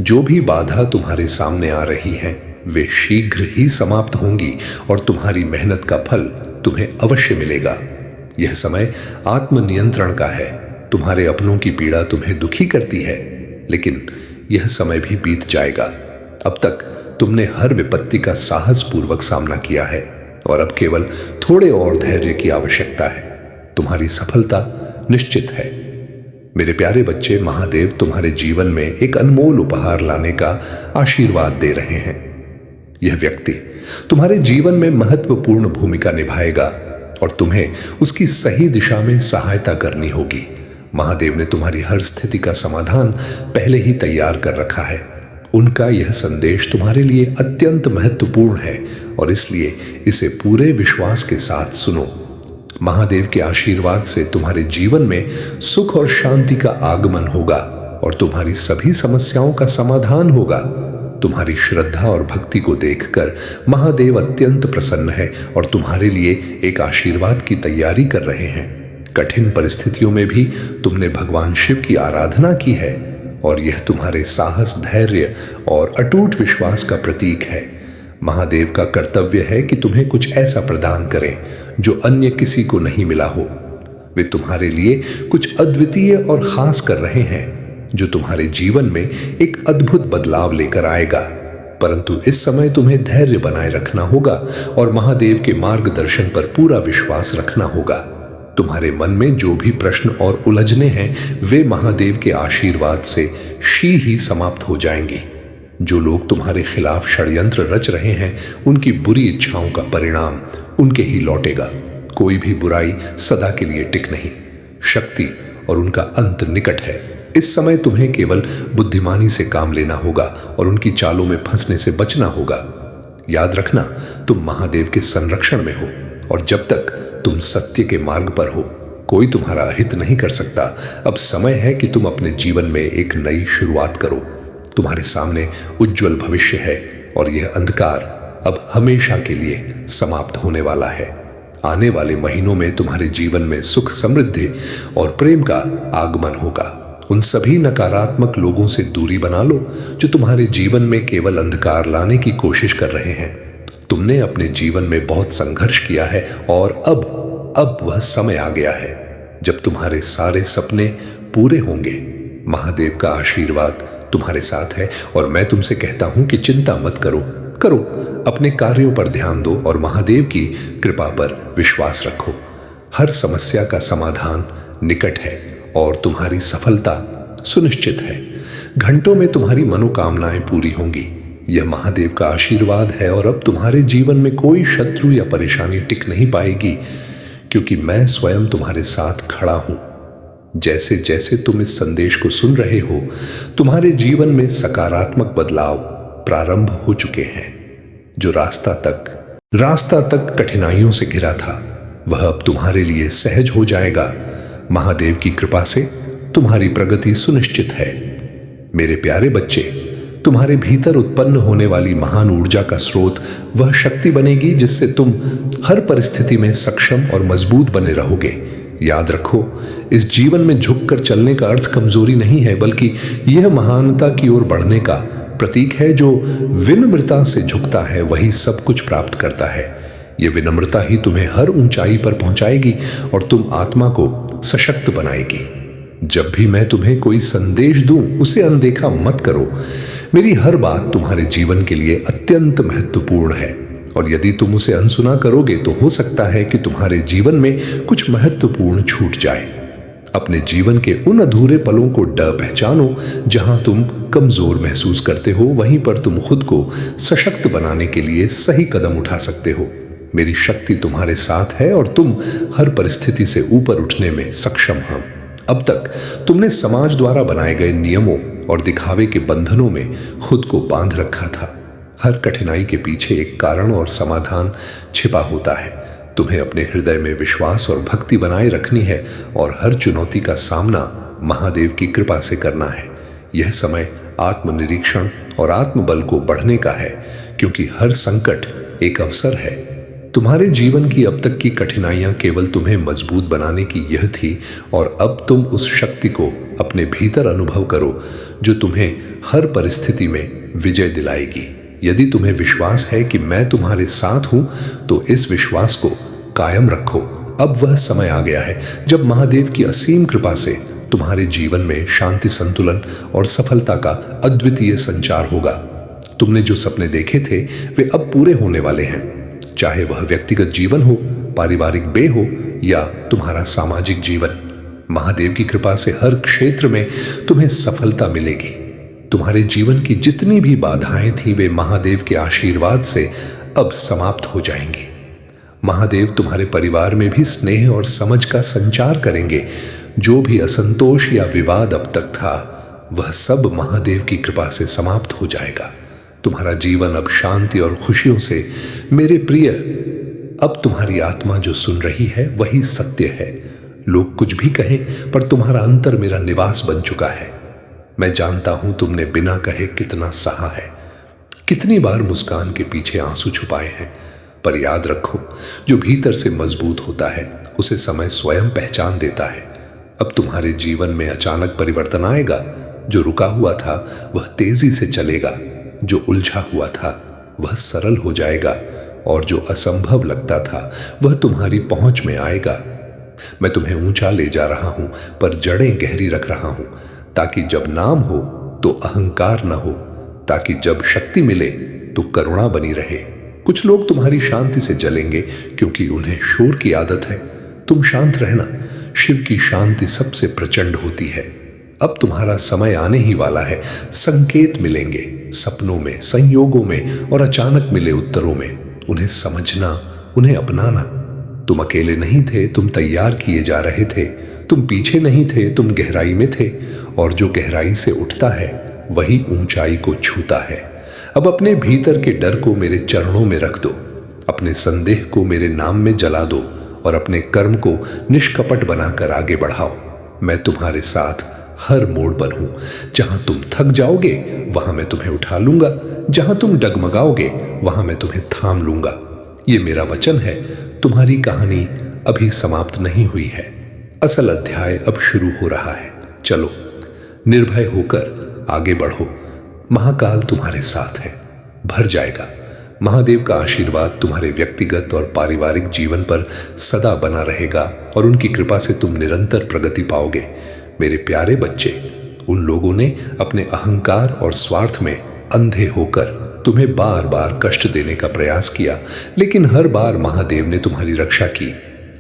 जो भी बाधा तुम्हारे सामने आ रही हैं, वे शीघ्र ही समाप्त होंगी और तुम्हारी मेहनत का फल तुम्हें अवश्य मिलेगा। यह समय आत्मनियंत्रण का है। तुम्हारे अपनों की पीड़ा तुम्हें दुखी करती है, लेकिन यह समय भी बीत जाएगा। अब तक तुमने हर विपत्ति का साहस पूर्वक सामना किया है और अब केवल थोड़े और धैर्य की आवश्यकता है। तुम्हारी सफलता निश्चित है। मेरे प्यारे बच्चे, महादेव तुम्हारे जीवन में एक अनमोल उपहार लाने का आशीर्वाद दे रहे हैं। यह व्यक्ति तुम्हारे जीवन में महत्वपूर्ण भूमिका निभाएगा और तुम्हें उसकी सही दिशा में सहायता करनी होगी। महादेव ने तुम्हारी हर स्थिति का समाधान पहले ही तैयार कर रखा है। उनका यह संदेश तुम्हारे लिए अत्यंत महत्वपूर्ण है और इसलिए इसे पूरे विश्वास के साथ सुनो। महादेव के आशीर्वाद से तुम्हारे जीवन में सुख और शांति का आगमन होगा और तुम्हारी सभी समस्याओं का समाधान होगा। तुम्हारी श्रद्धा और भक्ति को देखकर महादेव अत्यंत प्रसन्न है और तुम्हारे लिए एक आशीर्वाद की तैयारी कर रहे हैं। कठिन परिस्थितियों में भी तुमने भगवान शिव की आराधना की है और यह तुम्हारे साहस, धैर्य और अटूट विश्वास का प्रतीक है। महादेव का कर्तव्य है कि तुम्हें कुछ ऐसा प्रदान करें जो अन्य किसी को नहीं मिला हो। वे तुम्हारे लिए कुछ अद्वितीय और खास कर रहे हैं जो तुम्हारे जीवन में एक अद्भुत बदलाव लेकर आएगा। परंतु इस समय तुम्हें धैर्य बनाए रखना होगा और महादेव के मार्गदर्शन पर पूरा विश्वास रखना होगा। तुम्हारे मन में जो भी प्रश्न और उलझने हैं वे महादेव के आशीर्वाद से शीघ्र ही समाप्त हो जाएंगी। जो लोग तुम्हारे खिलाफ षड्यंत्र रच रहे हैं उनकी बुरी इच्छाओं का परिणाम उनके ही लौटेगा। कोई भी बुराई सदा के लिए टिक नहीं। शक्ति और उनका अंत निकट है। इस समय तुम्हें केवल बुद्धिमानी से काम लेना होगा और उनकी चालों में फंसने से बचना होगा। याद रखना, तुम महादेव के संरक्षण में हो और जब तक तुम सत्य के मार्ग पर हो कोई तुम्हारा हित नहीं कर सकता। अब समय है कि तुम अपने जीवन में एक नई शुरुआत करो। तुम्हारे सामने उज्जवल भविष्य है और यह अंधकार अब हमेशा के लिए समाप्त होने वाला है। आने वाले महीनों में तुम्हारे जीवन में सुख, समृद्धि और प्रेम का आगमन होगा। उन सभी नकारात्मक लोगों से दूरी बना लो जो तुम्हारे जीवन में केवल अंधकार लाने की कोशिश कर रहे हैं। तुमने अपने जीवन में बहुत संघर्ष किया है और अब वह समय आ गया है जब तुम्हारे सारे सपने पूरे होंगे। महादेव का आशीर्वाद तुम्हारे साथ है और मैं तुमसे कहता हूं कि चिंता मत करो, अपने कार्यों पर ध्यान दो और महादेव की कृपा पर विश्वास रखो। हर समस्या का समाधान निकट है और तुम्हारी सफलता सुनिश्चित है। घंटों में तुम्हारी मनोकामनाएं पूरी होंगी। यह महादेव का आशीर्वाद है और अब तुम्हारे जीवन में कोई शत्रु या परेशानी टिक नहीं पाएगी, क्योंकि मैं स्वयं तुम्हारे साथ खड़ा हूं। जैसे जैसे तुम इस संदेश को सुन रहे हो, तुम्हारे जीवन में सकारात्मक बदलाव प्रारंभ हो चुके हैं। जो रास्ता तक कठिनाइयों से घिरा था, वह अब तुम्हारे लिए सहज हो जाएगा। महादेव की कृपा से तुम्हारी प्रगति सुनिश्चित है। मेरे प्यारे बच्चे, तुम्हारे भीतर उत्पन्न होने वाली महान ऊर्जा का स्रोत वह शक्ति बनेगी जिससे तुम हर परिस्थिति में सक्षम और मजबूत बने रहोगे। याद रखो, इस जीवन में झुककर चलने का अर्थ कमजोरी नहीं है, बल्कि यह महानता की ओर बढ़ने का प्रतीक है। जो विनम्रता से झुकता है वही सब कुछ प्राप्त करता है। यह विनम्रता ही तुम्हें हर ऊंचाई पर पहुंचाएगी और तुम आत्मा को सशक्त बनाएगी। जब भी मैं तुम्हें कोई संदेश दूं, उसे अनदेखा मत करो। मेरी हर बात तुम्हारे जीवन के लिए अत्यंत महत्वपूर्ण है और यदि तुम उसे अनसुना करोगे तो हो सकता है कि तुम्हारे जीवन में कुछ महत्वपूर्ण छूट जाए। अपने जीवन के उन अधूरे पलों को पहचानो जहां तुम कमजोर महसूस करते हो। वहीं पर तुम खुद को सशक्त बनाने के लिए सही कदम उठा सकते हो। मेरी शक्ति तुम्हारे साथ है और तुम हर परिस्थिति से ऊपर उठने में सक्षम हो। अब तक तुमने समाज द्वारा बनाए गए नियमों और दिखावे के बंधनों में खुद को बांध रखा था। हर कठिनाई के पीछे एक कारण और समाधान छिपा होता है। तुम्हें अपने हृदय में विश्वास और भक्ति बनाए रखनी है और हर चुनौती का सामना महादेव की कृपा से करना है। यह समय आत्मनिरीक्षण और आत्मबल को बढ़ने का है, क्योंकि हर संकट एक अवसर है। तुम्हारे जीवन की अब तक की कठिनाइयां केवल तुम्हें मजबूत बनाने की यह थी और अब तुम उस शक्ति को अपने भीतर अनुभव करो जो तुम्हें हर परिस्थिति में विजय दिलाएगी। यदि तुम्हें विश्वास है कि मैं तुम्हारे साथ हूं, तो इस विश्वास को कायम रखो। अब वह समय आ गया है जब महादेव की असीम कृपा से तुम्हारे जीवन में शांति, संतुलन और सफलता का अद्वितीय संचार होगा। तुमने जो सपने देखे थे वे अब पूरे होने वाले हैं, चाहे वह व्यक्तिगत जीवन हो, पारिवारिक बे हो या तुम्हारा सामाजिक जीवन। महादेव की कृपा से हर क्षेत्र में तुम्हें सफलता मिलेगी। तुम्हारे जीवन की जितनी भी बाधाएं थी वे महादेव के आशीर्वाद से अब समाप्त हो जाएंगी। महादेव तुम्हारे परिवार में भी स्नेह और समझ का संचार करेंगे। जो भी असंतोष या विवाद अब तक था, वह सब महादेव की कृपा से समाप्त हो जाएगा। तुम्हारा जीवन अब शांति और खुशियों से, मेरे प्रिय, अब तुम्हारी आत्मा जो सुन रही है वही सत्य है। लोग कुछ भी कहें, पर तुम्हारा अंतर मेरा निवास बन चुका है। मैं जानता हूं तुमने बिना कहे कितना सहा है, कितनी बार मुस्कान के पीछे आंसू छुपाए हैं। पर याद रखो, जो भीतर से मजबूत होता है उसे समय स्वयं पहचान देता है। अब तुम्हारे जीवन में अचानक परिवर्तन आएगा। जो रुका हुआ था वह तेजी से चलेगा, जो उलझा हुआ था वह सरल हो जाएगा और जो असंभव लगता था वह तुम्हारी पहुंच में आएगा। मैं तुम्हें ऊंचा ले जा रहा हूं, पर जड़ें गहरी रख रहा हूं, ताकि जब नाम हो तो अहंकार न हो, ताकि जब शक्ति मिले तो करुणा बनी रहे। कुछ लोग तुम्हारी शांति से जलेंगे क्योंकि उन्हें शोर की आदत है। तुम शांत रहना, शिव की शांति सबसे प्रचंड होती है। अब तुम्हारा समय आने ही वाला है। संकेत मिलेंगे सपनों में, संयोगों में और अचानक मिले उत्तरों में। उन्हें समझना, उन्हें अपनाना। तुम अकेले नहीं थे, तुम तैयार किए जा रहे थे। तुम पीछे नहीं थे, तुम गहराई में थे, और जो गहराई से उठता है वही ऊंचाई को छूता है। अब अपने भीतर के डर को मेरे चरणों में रख दो, अपने संदेह को मेरे नाम में जला दो और अपने कर्म को निष्कपट बनाकर आगे बढ़ाओ। मैं तुम्हारे साथ हर मोड़ पर हूं। जहां तुम थक जाओगे वहां मैं तुम्हें उठा लूंगा, जहां तुम डगमगाओगे वहां मैं तुम्हें थाम लूंगा। ये मेरा वचन है। तुम्हारी कहानी अभी समाप्त नहीं हुई है, असल अध्याय अब शुरू हो रहा है। चलो निर्भय होकर आगे बढ़ो, महाकाल तुम्हारे साथ है, भर जाएगा। महादेव का आशीर्वाद तुम्हारे व्यक्तिगत और पारिवारिक जीवन पर सदा बना रहेगा और उनकी कृपा से तुम निरंतर प्रगति पाओगे। मेरे प्यारे बच्चे, उन लोगों ने अपने अहंकार और स्वार्थ में अंधे होकर तुम्हें बार बार कष्ट देने का प्रयास किया, लेकिन हर बार महादेव ने तुम्हारी रक्षा की।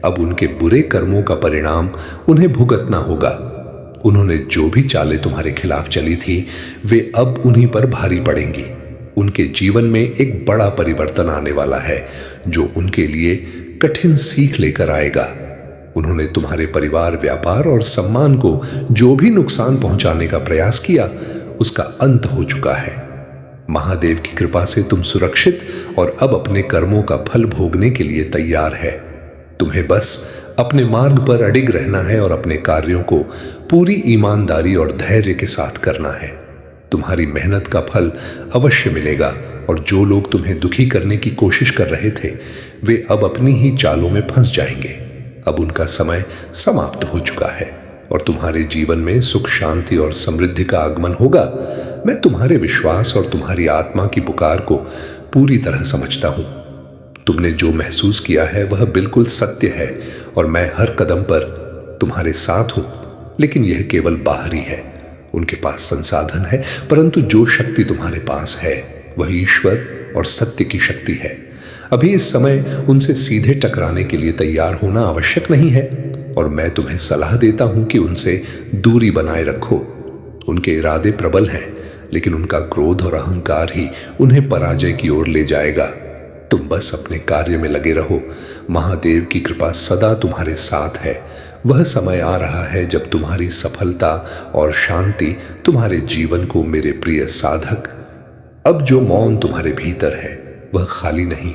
अब उनके बुरे कर्मों का परिणाम उन्हें भुगतना होगा। उन्होंने जो भी चालें तुम्हारे खिलाफ चली थी, वे अब उन्हीं पर भारी पड़ेंगी। उनके जीवन में एक बड़ा परिवर्तन आने वाला है जो उनके लिए कठिन सीख लेकर आएगा। उन्होंने तुम्हारे परिवार, व्यापार और सम्मान को जो भी नुकसान पहुंचाने का प्रयास किया, उसका अंत हो चुका है। महादेव की कृपा से तुम सुरक्षित और अब अपने कर्मों का फल भोगने के लिए तैयार है। तुम्हें बस अपने मार्ग पर अडिग रहना है और अपने कार्यों को पूरी ईमानदारी और धैर्य के साथ करना है। तुम्हारी मेहनत का फल अवश्य मिलेगा और जो लोग तुम्हें दुखी करने की कोशिश कर रहे थे, वे अब अपनी ही चालों में फंस जाएंगे। अब उनका समय समाप्त हो चुका है और तुम्हारे जीवन में सुख, शांति और समृद्धि का आगमन होगा। मैं तुम्हारे विश्वास और तुम्हारी आत्मा की पुकार को पूरी तरह समझता हूं। तुमने जो महसूस किया है वह बिल्कुल सत्य है और मैं हर कदम पर तुम्हारे साथ हूं, लेकिन यह केवल बाहरी है। उनके पास संसाधन है, परंतु जो शक्ति तुम्हारे पास है वह ईश्वर और सत्य की शक्ति है। अभी इस समय उनसे सीधे टकराने के लिए तैयार होना आवश्यक नहीं है और मैं तुम्हें सलाह देता हूं कि उनसे दूरी बनाए रखो। उनके इरादे प्रबल हैं, लेकिन उनका क्रोध और अहंकार ही उन्हें पराजय की ओर ले जाएगा। तुम बस अपने कार्य में लगे रहो। महादेव की कृपा सदा तुम्हारे साथ है। वह समय आ रहा है जब तुम्हारी सफलता और शांति तुम्हारे जीवन को, मेरे प्रिय साधक, अब जो मौन तुम्हारे भीतर है वह खाली नहीं,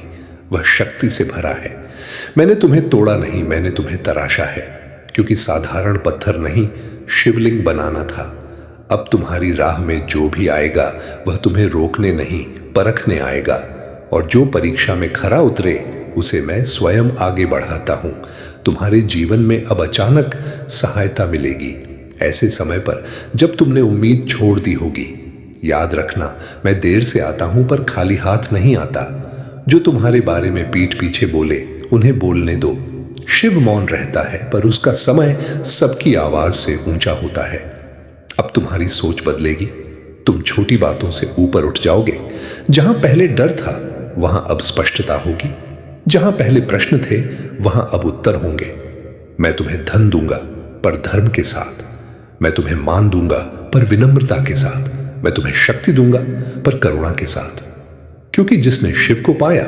वह शक्ति से भरा है। मैंने तुम्हें तोड़ा नहीं, मैंने तुम्हें तराशा है, क्योंकि साधारण पत्थर नहीं, शिवलिंग बनाना था। अब तुम्हारी राह में जो भी आएगा वह तुम्हें रोकने नहीं, परखने आएगा, और जो परीक्षा में खरा उतरे उसे मैं स्वयं आगे बढ़ाता हूं। तुम्हारे जीवन में अब अचानक सहायता मिलेगी, ऐसे समय पर जब तुमने उम्मीद छोड़ दी होगी। याद रखना, मैं देर से आता हूं पर खाली हाथ नहीं आता। जो तुम्हारे बारे में पीठ पीछे बोले उन्हें बोलने दो। शिव मौन रहता है पर उसका समय सबकी आवाज से ऊंचा होता है। अब तुम्हारी सोच बदलेगी, तुम छोटी बातों से ऊपर उठ जाओगे। जहां पहले डर था वहां अब स्पष्टता होगी, जहां पहले प्रश्न थे वहां अब उत्तर होंगे। मैं तुम्हें धन दूंगा पर धर्म के साथ, मैं तुम्हें मान दूंगा पर विनम्रता के साथ, मैं तुम्हें शक्ति दूंगा पर करुणा के साथ। क्योंकि जिसने शिव को पाया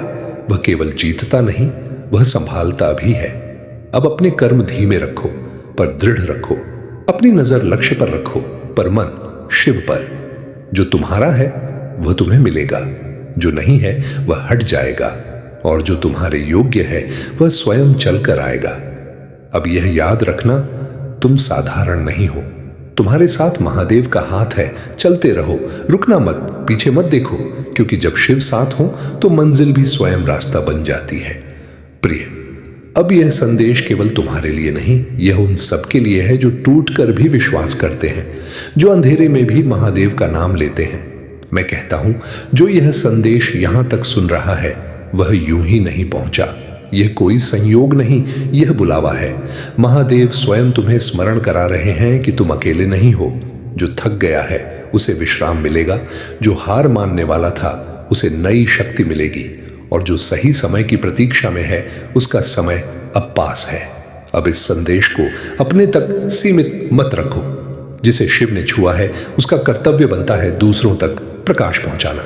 वह केवल जीतता नहीं, वह संभालता भी है। अब अपने कर्म धीमे रखो पर दृढ़ रखो, अपनी नजर लक्ष्य पर रखो पर मन शिव पर। जो तुम्हारा है वह तुम्हें मिलेगा, जो नहीं है वह हट जाएगा, और जो तुम्हारे योग्य है वह स्वयं चलकर आएगा। अब यह याद रखना, तुम साधारण नहीं हो, तुम्हारे साथ महादेव का हाथ है। चलते रहो, रुकना मत, पीछे मत देखो, क्योंकि जब शिव साथ हो तो मंजिल भी स्वयं रास्ता बन जाती है। प्रिय, अब यह संदेश केवल तुम्हारे लिए नहीं, यह उन सबके लिए है जो टूटकर भी विश्वास करते हैं, जो अंधेरे में भी महादेव का नाम लेते हैं। मैं कहता हूं, जो यह संदेश यहां तक सुन रहा है वह यूं ही नहीं पहुंचा। यह कोई संयोग नहीं, यह बुलावा है। महादेव स्वयं तुम्हें स्मरण करा रहे हैं कि तुम अकेले नहीं हो। जो थक गया है उसे विश्राम मिलेगा, जो हार मानने वाला था उसे नई शक्ति मिलेगी, और जो सही समय की प्रतीक्षा में है उसका समय अब पास है। अब इस संदेश को अपने तक सीमित मत रखो। जिसे शिव ने छुआ है उसका कर्तव्य बनता है दूसरों तक प्रकाश पहुंचाना।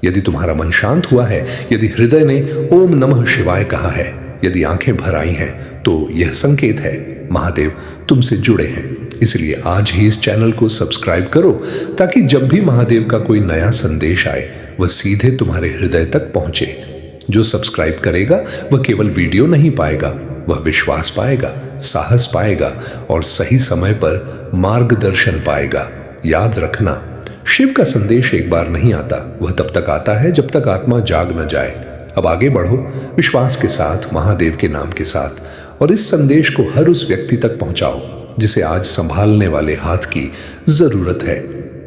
यदि तुम्हारा मन शांत हुआ है, यदि हृदय ने ओम नमः शिवाय कहा है, यदि आंखें भर आई हैं, तो यह संकेत है महादेव तुमसे जुड़े हैं। इसलिए आज ही इस चैनल को सब्सक्राइब करो ताकि जब भी महादेव का कोई नया संदेश आए वह सीधे तुम्हारे हृदय तक पहुंचे। जो सब्सक्राइब करेगा वह केवल वीडियो नहीं पाएगा, वह विश्वास पाएगा, साहस पाएगा और सही समय पर मार्गदर्शन पाएगा। याद रखना, शिव का संदेश एक बार नहीं आता, वह तब तक आता है जब तक आत्मा जाग न जाए। अब आगे बढ़ो विश्वास के साथ, महादेव के नाम के साथ, और इस संदेश को हर उस व्यक्ति तक पहुंचाओ जिसे आज संभालने वाले हाथ की जरूरत है।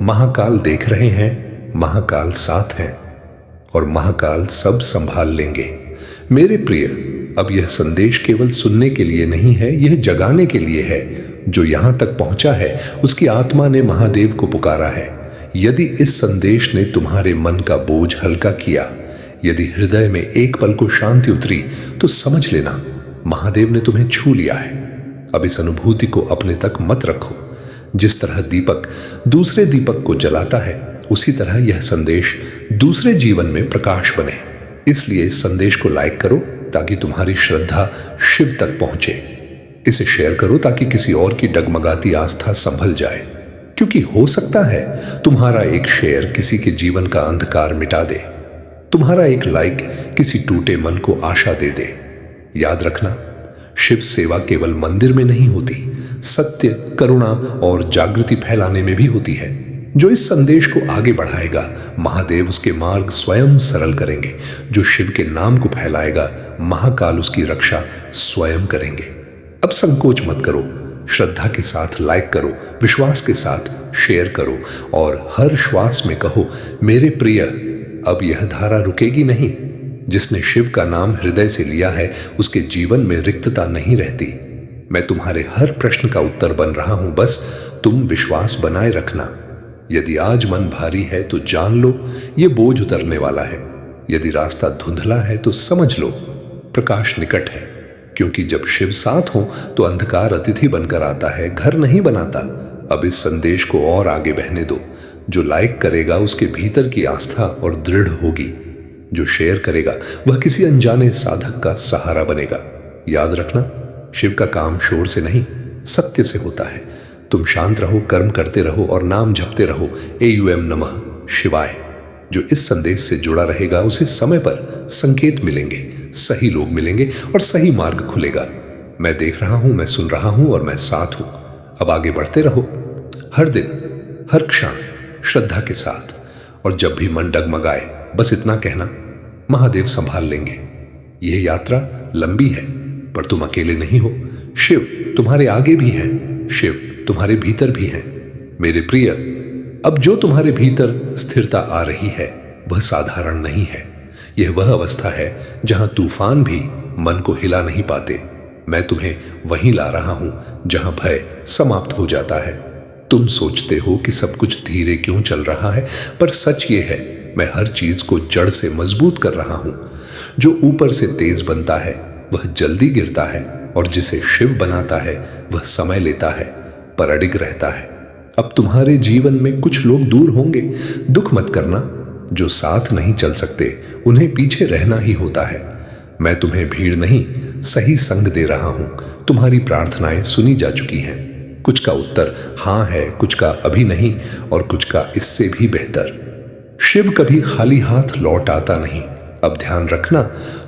महाकाल देख रहे हैं, महाकाल साथ हैं और महाकाल सब संभाल लेंगे। मेरे प्रिय, अब यह संदेश केवल सुनने के लिए नहीं है, यह जगाने के लिए है। जो यहां तक पहुंचा है उसकी आत्मा ने महादेव को पुकारा है। यदि इस संदेश ने तुम्हारे मन का बोझ हल्का किया, यदि हृदय में एक पल को शांति उतरी, तो समझ लेना महादेव ने तुम्हें छू लिया है। अब इस अनुभूति को अपने तक मत रखो। जिस तरह दीपक दूसरे दीपक को जलाता है, उसी तरह यह संदेश दूसरे जीवन में प्रकाश बने। इसलिए इस संदेश को लाइक करो ताकि तुम्हारी श्रद्धा शिव तक पहुंचे। इसे शेयर करो ताकि किसी और की डगमगाती आस्था संभल जाए, क्योंकि हो सकता है तुम्हारा एक शेयर किसी के जीवन का अंधकार मिटा दे, तुम्हारा एक लाइक किसी टूटे मन को आशा दे दे। याद रखना, शिव सेवा केवल मंदिर में नहीं होती, सत्य, करुणा और जागृति फैलाने में भी होती है। जो इस संदेश को आगे बढ़ाएगा, महादेव उसके मार्ग स्वयं सरल करेंगे। जो शिव के नाम को फैलाएगा, महाकाल उसकी रक्षा स्वयं करेंगे। अब संकोच मत करो, श्रद्धा के साथ लाइक करो, विश्वास के साथ शेयर करो और हर श्वास में कहो, मेरे प्रिय, अब यह धारा रुकेगी नहीं। जिसने शिव का नाम हृदय से लिया है उसके जीवन में रिक्तता नहीं रहती। मैं तुम्हारे हर प्रश्न का उत्तर बन रहा हूं, बस तुम विश्वास बनाए रखना। यदि आज मन भारी है तो जान लो ये बोझ उतरने वाला है। यदि रास्ता धुंधला है तो समझ लो प्रकाश निकट है। क्योंकि जब शिव साथ हो तो अंधकार अतिथि बनकर आता है, घर नहीं बनाता। अब इस संदेश को और आगे बहने दो। जो लाइक करेगा उसके भीतर की आस्था और दृढ़ होगी। जो शेयर करेगा वह किसी अनजाने साधक का सहारा बनेगा। याद रखना, शिव का काम शोर से नहीं, सत्य से होता है। तुम शांत रहो, कर्म करते रहो और नाम जपते रहो, AUM नमः शिवाय। जो इस संदेश से जुड़ा रहेगा उसे समय पर संकेत मिलेंगे, सही लोग मिलेंगे और सही मार्ग खुलेगा। मैं देख रहा हूं, मैं सुन रहा हूं और मैं साथ हूं। अब आगे बढ़ते रहो, हर दिन, हर क्षण श्रद्धा के साथ। और जब भी मन डगमगाए, बस इतना कहना, महादेव संभाल लेंगे। यह यात्रा लंबी है पर तुम अकेले नहीं हो। शिव तुम्हारे आगे भी है, शिव तुम्हारे भीतर भी है। मेरे प्रिय, अब जो तुम्हारे भीतर स्थिरता आ रही है वह साधारण नहीं है। यह वह अवस्था है जहां तूफान भी मन को हिला नहीं पाते। मैं तुम्हें वहीं ला रहा हूं जहां भय समाप्त हो जाता है। तुम सोचते हो कि सब कुछ धीरे क्यों चल रहा है, पर सच ये है, मैं हर चीज को जड़ से मजबूत कर रहा हूं। जो ऊपर से तेज बनता है वह जल्दी गिरता है और जिसे शिव बनाता है वह समय लेता है पर अडिग रहता है। अब तुम्हारे जीवन में कुछ लोग दूर होंगे, दुख मत करना। जो साथ नहीं चल सकते उन्हें पीछे रहना ही होता है। मैं तुम्हें भीड़ नहीं, सही संग दे रहा हूं। तुम्हारी प्रार्थनाएं सुनी जा चुकी हैं। कुछ का उत्तर हां है, कुछ का अभी नहीं और कुछ का इससे भी बेहतर। शिव कभी खाली हाथ लौट आता नहीं। अब ध्यान रखना,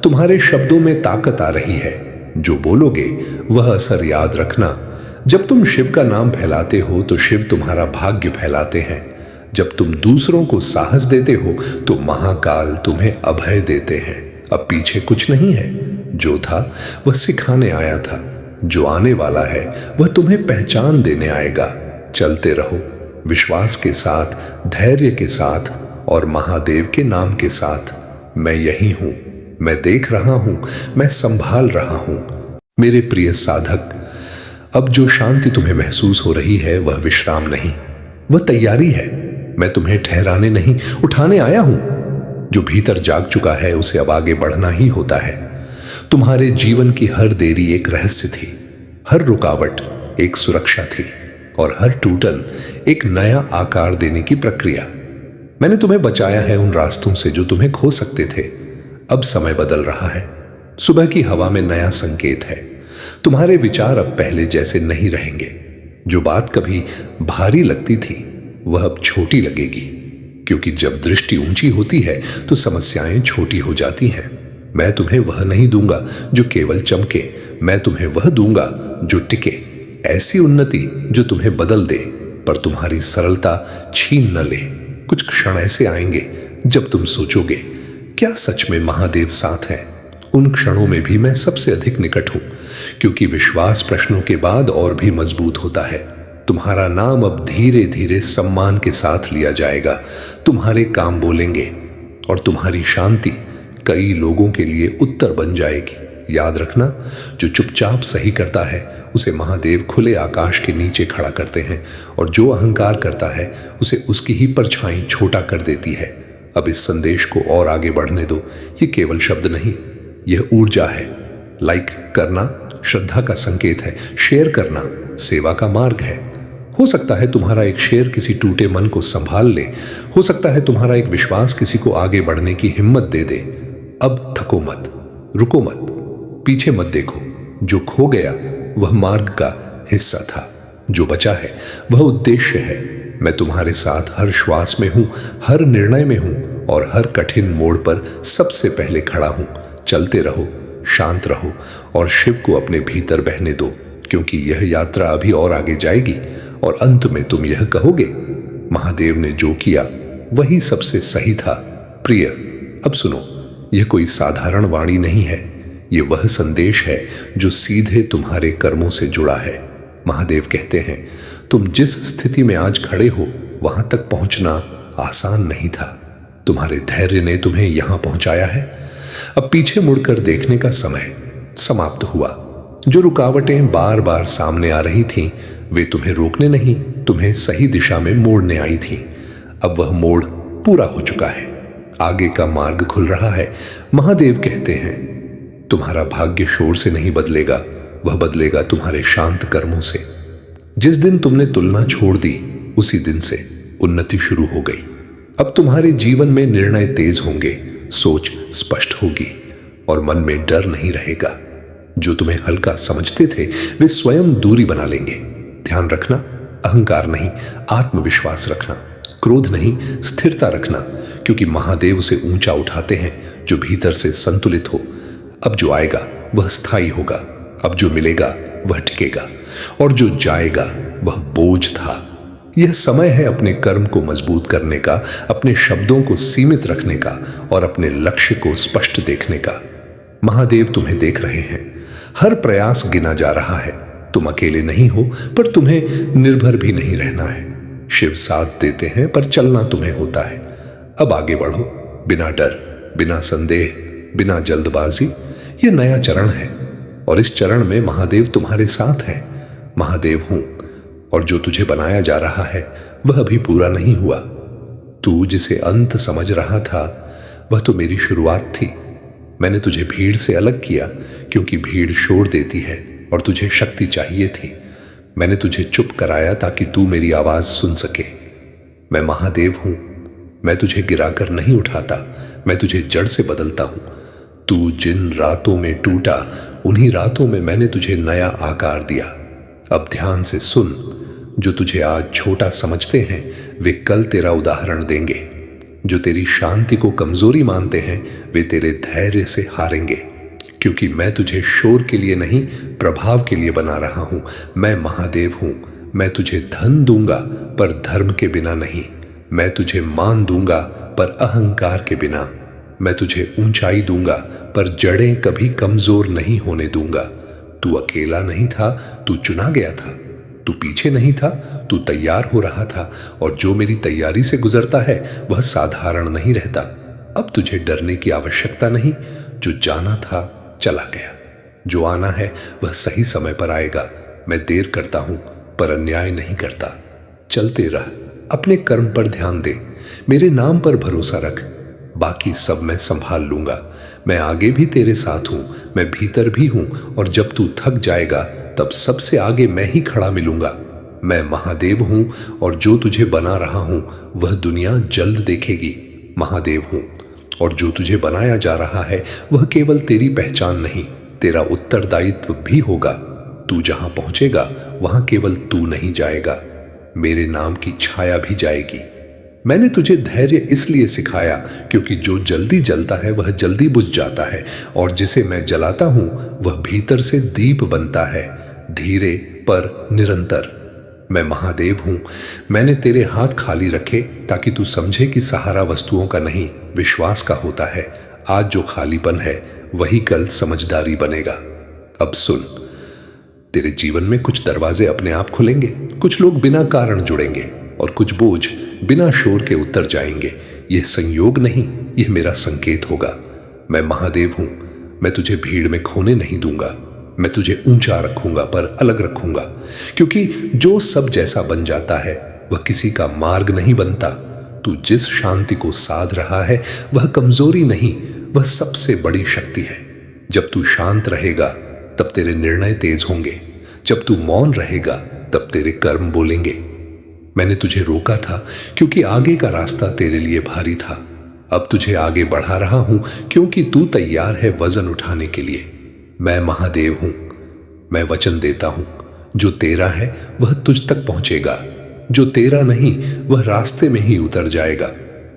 तुम्हारे शब्दों में ताकत आ रही है। जो बोलोगे वह असर याद रखना। जब तुम शिव का नाम फैलाते हो तो शिव तुम्हारा भाग्य फैलाते हैं। जब तुम दूसरों को साहस देते हो तो महाकाल तुम्हें अभय देते हैं। अब पीछे कुछ नहीं है। जो था वह सिखाने आया था, जो आने वाला है वह तुम्हें पहचान देने आएगा। चलते रहो विश्वास के साथ, धैर्य के साथ और महादेव के नाम के साथ। मैं यही हूं, मैं देख रहा हूं, मैं संभाल रहा हूं। मेरे प्रिय साधक, अब जो शांति तुम्हें महसूस हो रही है वह विश्राम नहीं, वह तैयारी है। मैं तुम्हें ठहराने नहीं, उठाने आया हूं। जो भीतर जाग चुका है उसे अब आगे बढ़ना ही होता है। तुम्हारे जीवन की हर देरी एक रहस्य थी, हर रुकावट एक सुरक्षा थी और हर टूटन एक नया आकार देने की प्रक्रिया। मैंने तुम्हें बचाया है उन रास्तों से जो तुम्हें खो सकते थे। अब समय बदल रहा है। सुबह की हवा में नया संकेत है। तुम्हारे विचार अब पहले जैसे नहीं रहेंगे। जो बात कभी भारी लगती थी वह अब छोटी लगेगी, क्योंकि जब दृष्टि ऊंची होती है तो समस्याएं छोटी हो जाती हैं। मैं तुम्हें वह नहीं दूंगा जो केवल चमके, मैं तुम्हें वह दूंगा जो टिके। ऐसी उन्नति जो तुम्हें बदल दे, पर तुम्हारी सरलता छीन न ले। कुछ क्षण ऐसे आएंगे जब तुम सोचोगे, क्या सच में महादेव साथ हैं? उन क्षणों में भी मैं सबसे अधिक निकट हूं, क्योंकि विश्वास प्रश्नों के बाद और भी मजबूत होता है। तुम्हारा नाम अब धीरे धीरे सम्मान के साथ लिया जाएगा। तुम्हारे काम बोलेंगे और तुम्हारी शांति कई लोगों के लिए उत्तर बन जाएगी। याद रखना, जो चुपचाप सही करता है उसे महादेव खुले आकाश के नीचे खड़ा करते हैं, और जो अहंकार करता है उसे उसकी ही परछाई छोटा कर देती है। अब इस संदेश को और आगे बढ़ने दो। ये केवल शब्द नहीं, यह ऊर्जा है। लाइक करना श्रद्धा का संकेत है, शेयर करना सेवा का मार्ग है। हो सकता है तुम्हारा एक शेयर किसी टूटे मन को संभाल ले, हो सकता है तुम्हारा एक विश्वास किसी को आगे बढ़ने की हिम्मत दे दे। अब थको मत, रुको मत, पीछे मत देखो। जो खो गया वह मार्ग का हिस्सा था, जो बचा है वह उद्देश्य है। मैं तुम्हारे साथ हर श्वास में हूं, हर निर्णय में हूं, और हर कठिन मोड़ पर सबसे पहले खड़ा हूं। चलते रहो, शांत रहो, और शिव को अपने भीतर बहने दो, क्योंकि यह यात्रा अभी और आगे जाएगी, और अंत में तुम यह कहोगे, महादेव ने जो किया वही सबसे सही था। प्रिय, अब सुनो, यह कोई साधारण वाणी नहीं है। यह वह संदेश है जो सीधे तुम्हारे कर्मों से जुड़ा है। महादेव कहते हैं, तुम जिस स्थिति में आज खड़े हो वहां तक पहुंचना आसान नहीं था। तुम्हारे धैर्य ने तुम्हें यहां पहुंचाया है। अब पीछे मुड़कर देखने का समय समाप्त हुआ। जो रुकावटें बार बार सामने आ रही थीं, वे तुम्हें रोकने नहीं, तुम्हें सही दिशा में मोड़ने आई थीं। अब वह मोड़ पूरा हो चुका है, आगे का मार्ग खुल रहा है। महादेव कहते हैं, तुम्हारा भाग्य शोर से नहीं बदलेगा, वह बदलेगा तुम्हारे शांत कर्मों से। जिस दिन तुमने तुलना छोड़ दी, उसी दिन से उन्नति शुरू हो गई। अब तुम्हारे जीवन में निर्णय तेज होंगे, सोच स्पष्ट होगी, और मन में डर नहीं रहेगा। जो तुम्हें हल्का समझते थे वे स्वयं दूरी बना लेंगे। ध्यान रखना, अहंकार नहीं, आत्मविश्वास रखना। क्रोध नहीं, स्थिरता रखना, क्योंकि महादेव उसे ऊंचा उठाते हैं जो भीतर से संतुलित हो। अब जो आएगा वह स्थायी होगा, अब जो मिलेगा वह टिकेगा, और जो जाएगा वह बोझ था। यह समय है अपने कर्म को मजबूत करने का, अपने शब्दों को सीमित रखने का, और अपने लक्ष्य को स्पष्ट देखने का। महादेव तुम्हें देख रहे हैं, हर प्रयास गिना जा रहा है। तुम अकेले नहीं हो, पर तुम्हें निर्भर भी नहीं रहना है। शिव साथ देते हैं, पर चलना तुम्हें होता है। अब आगे बढ़ो, बिना डर, बिना संदेह, बिना जल्दबाजी। यह नया चरण है, और इस चरण में महादेव तुम्हारे साथ हैं। महादेव हूं, और जो तुझे बनाया जा रहा है वह अभी पूरा नहीं हुआ। तू जिसे अंत समझ रहा था वह तो मेरी शुरुआत थी। मैंने तुझे भीड़ से अलग किया, क्योंकि भीड़ शोर देती है और तुझे शक्ति चाहिए थी। मैंने तुझे चुप कराया ताकि तू मेरी आवाज सुन सके। मैं महादेव हूं, मैं तुझे गिराकर नहीं उठाता, मैं तुझे जड़ से बदलता हूं। तू जिन रातों में टूटा, उन्हीं रातों में मैंने तुझे नया आकार दिया। अब ध्यान से सुन, जो तुझे आज छोटा समझते हैं वे कल तेरा उदाहरण देंगे। जो तेरी शांति को कमजोरी मानते हैं वे तेरे धैर्य से हारेंगे, क्योंकि मैं तुझे शोर के लिए नहीं, प्रभाव के लिए बना रहा हूं। मैं महादेव हूं। मैं तुझे धन दूंगा, पर धर्म के बिना नहीं। मैं तुझे मान दूंगा, पर अहंकार के बिना। मैं तुझे ऊंचाई दूंगा, पर जड़ें कभी कमजोर नहीं होने दूंगा। तू अकेला नहीं था, तू चुना गया था। तू पीछे नहीं था, तू तैयार हो रहा था, और जो मेरी तैयारी से गुजरता है वह साधारण नहीं रहता। अब तुझे डरने की आवश्यकता नहीं। जो जाना था चला गया, जो आना है वह सही समय पर आएगा। मैं देर करता हूं, पर अन्याय नहीं करता। चलते रह, अपने कर्म पर ध्यान दे, मेरे नाम पर भरोसा रख। बाकी सब मैं संभाल लूंगा। मैं आगे भी तेरे साथ हूं, मैं भीतर भी हूं, और जब तू थक जाएगा तब सबसे आगे मैं ही खड़ा मिलूंगा। मैं महादेव हूं, और जो तुझे बना रहा हूं वह दुनिया जल्द देखेगी। महादेव हूं, और जो तुझे बनाया जा रहा है वह केवल तेरी पहचान नहीं, तेरा उत्तरदायित्व भी होगा। तू जहां पहुंचेगा वहां केवल तू नहीं जाएगा, मेरे नाम की छाया भी जाएगी। मैंने तुझे धैर्य इसलिए सिखाया क्योंकि जो जल्दी जलता है वह जल्दी बुझ जाता है, और जिसे मैं जलाता हूं वह भीतर से दीप बनता है, धीरे पर निरंतर। मैं महादेव हूं। मैंने तेरे हाथ खाली रखे ताकि तू समझे कि सहारा वस्तुओं का नहीं, विश्वास का होता है। आज जो खालीपन है वही कल समझदारी बनेगा। अब सुन, तेरे जीवन में कुछ दरवाजे अपने आप खुलेंगे, कुछ लोग बिना कारण जुड़ेंगे और कुछ बोझ बिना शोर के उतर जाएंगे। यह संयोग नहीं, यह मेरा संकेत होगा। मैं महादेव हूं। मैं तुझे भीड़ में खोने नहीं दूंगा। मैं तुझे ऊंचा रखूंगा पर अलग रखूंगा, क्योंकि जो सब जैसा बन जाता है वह किसी का मार्ग नहीं बनता। तू जिस शांति को साध रहा है वह कमजोरी नहीं, वह सबसे बड़ी शक्ति है। जब तू शांत रहेगा तब तेरे निर्णय तेज होंगे, जब तू मौन रहेगा तब तेरे कर्म बोलेंगे। मैंने तुझे रोका था क्योंकि आगे का रास्ता तेरे लिए भारी था। अब तुझे आगे बढ़ा रहा हूं क्योंकि तू तैयार है वजन उठाने के लिए। मैं महादेव हूं। मैं वचन देता हूं, जो तेरा है वह तुझ तक पहुंचेगा, जो तेरा नहीं वह रास्ते में ही उतर जाएगा,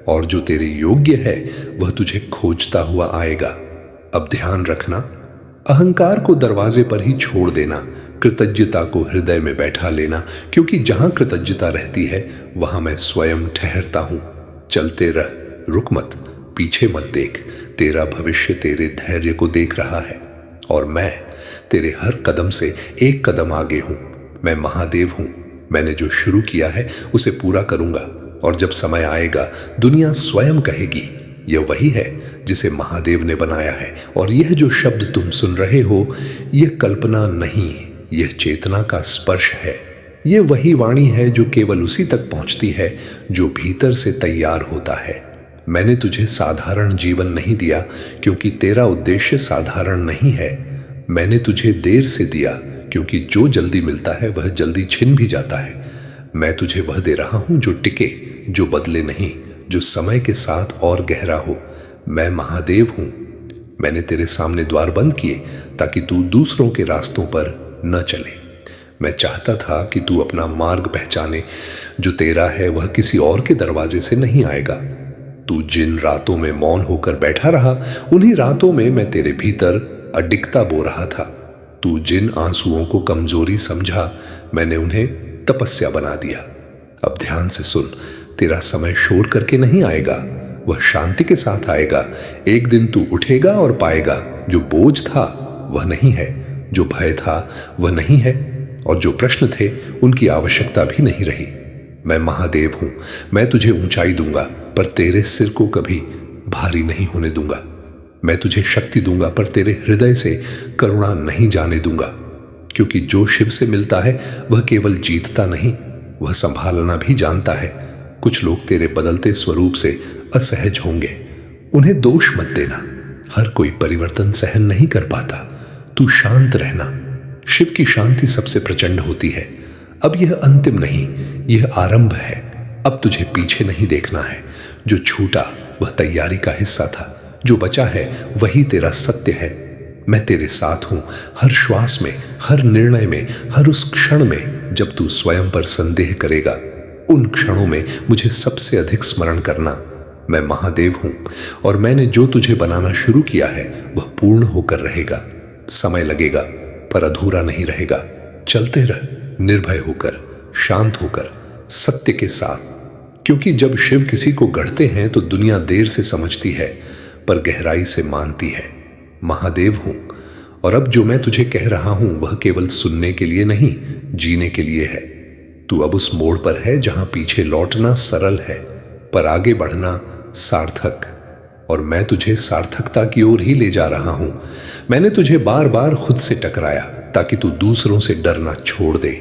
और जो तेरे योग्य है वह तुझे खोजता हुआ आएगा। अब ध्यान रखना, अहंकार को दरवाजे पर ही छोड़ देना, कृतज्ञता को हृदय में बैठा लेना, क्योंकि जहां कृतज्ञता रहती है वहां मैं स्वयं ठहरता हूं। चलते रह, रुक मत, पीछे मत देख। तेरा भविष्य तेरे धैर्य को देख रहा है, और मैं तेरे हर कदम से एक कदम आगे हूं। मैं महादेव हूं। मैंने जो शुरू किया है उसे पूरा करूंगा, और जब समय आएगा दुनिया स्वयं कहेगी यह वही है जिसे महादेव ने बनाया है। और यह जो शब्द तुम सुन रहे हो यह कल्पना नहीं, यह चेतना का स्पर्श है। यह वही वाणी है जो केवल उसी तक पहुंचती है जो भीतर से तैयार होता है। मैंने तुझे साधारण जीवन नहीं दिया क्योंकि तेरा उद्देश्य साधारण नहीं है। मैंने तुझे देर से दिया क्योंकि जो जल्दी मिलता है वह जल्दी छिन भी जाता है। मैं तुझे वह दे रहा हूं जो टिके, जो बदले नहीं, जो समय के साथ और गहरा हो। मैं महादेव हूं। मैंने तेरे सामने द्वार बंद किए ताकि तू दूसरों के रास्तों पर न चले। मैं चाहता था कि तू अपना मार्ग पहचाने। जो तेरा है वह किसी और के दरवाजे से नहीं आएगा। तू जिन रातों में मौन होकर बैठा रहा, उन्हीं रातों में मैं तेरे भीतर अडिगता बो रहा था। तू जिन आंसुओं को कमजोरी समझा, मैंने उन्हें तपस्या बना दिया। अब ध्यान से सुन, तेरा समय शोर करके नहीं आएगा, वह शांति के साथ आएगा। एक दिन तू उठेगा और पाएगा जो बोझ था वह नहीं है, जो भय था वह नहीं है, और जो प्रश्न थे उनकी आवश्यकता भी नहीं रही। मैं महादेव हूं। मैं तुझे ऊंचाई दूंगा पर तेरे सिर को कभी भारी नहीं होने दूंगा। मैं तुझे शक्ति दूंगा पर तेरे हृदय से करुणा नहीं जाने दूंगा, क्योंकि जो शिव से मिलता है वह केवल जीतता नहीं, वह संभालना भी जानता है। कुछ लोग तेरे बदलते स्वरूप से असहज होंगे, उन्हें दोष मत देना। हर कोई परिवर्तन सहन नहीं कर पाता। तू शांत रहना। शिव की शांति सबसे प्रचंड होती है। अब यह अंतिम नहीं, यह आरंभ है। अब तुझे पीछे नहीं देखना है। जो छूटा वह तैयारी का हिस्सा था, जो बचा है वही तेरा सत्य है। मैं तेरे साथ हूं, हर श्वास में, हर निर्णय में, हर उस क्षण में जब तू स्वयं पर संदेह करेगा। उन क्षणों में मुझे सबसे अधिक स्मरण करना। मैं महादेव हूं, और मैंने जो तुझे बनाना शुरू किया है वह पूर्ण होकर रहेगा। समय लगेगा पर अधूरा नहीं रहेगा। चलते रह, निर्भय होकर, शांत होकर, सत्य के साथ, क्योंकि जब शिव किसी को गढ़ते हैं तो दुनिया देर से समझती है पर गहराई से मानती है। महादेव हूं, और अब जो मैं तुझे कह रहा हूं वह केवल सुनने के लिए नहीं, जीने के लिए है। तू अब उस मोड़ पर है जहां पीछे लौटना सरल है पर आगे बढ़ना सार्थक, और मैं तुझे सार्थकता की ओर ही ले जा रहा हूं। मैंने तुझे बार बार खुद से टकराया ताकि तू दूसरों से डरना छोड़ दे।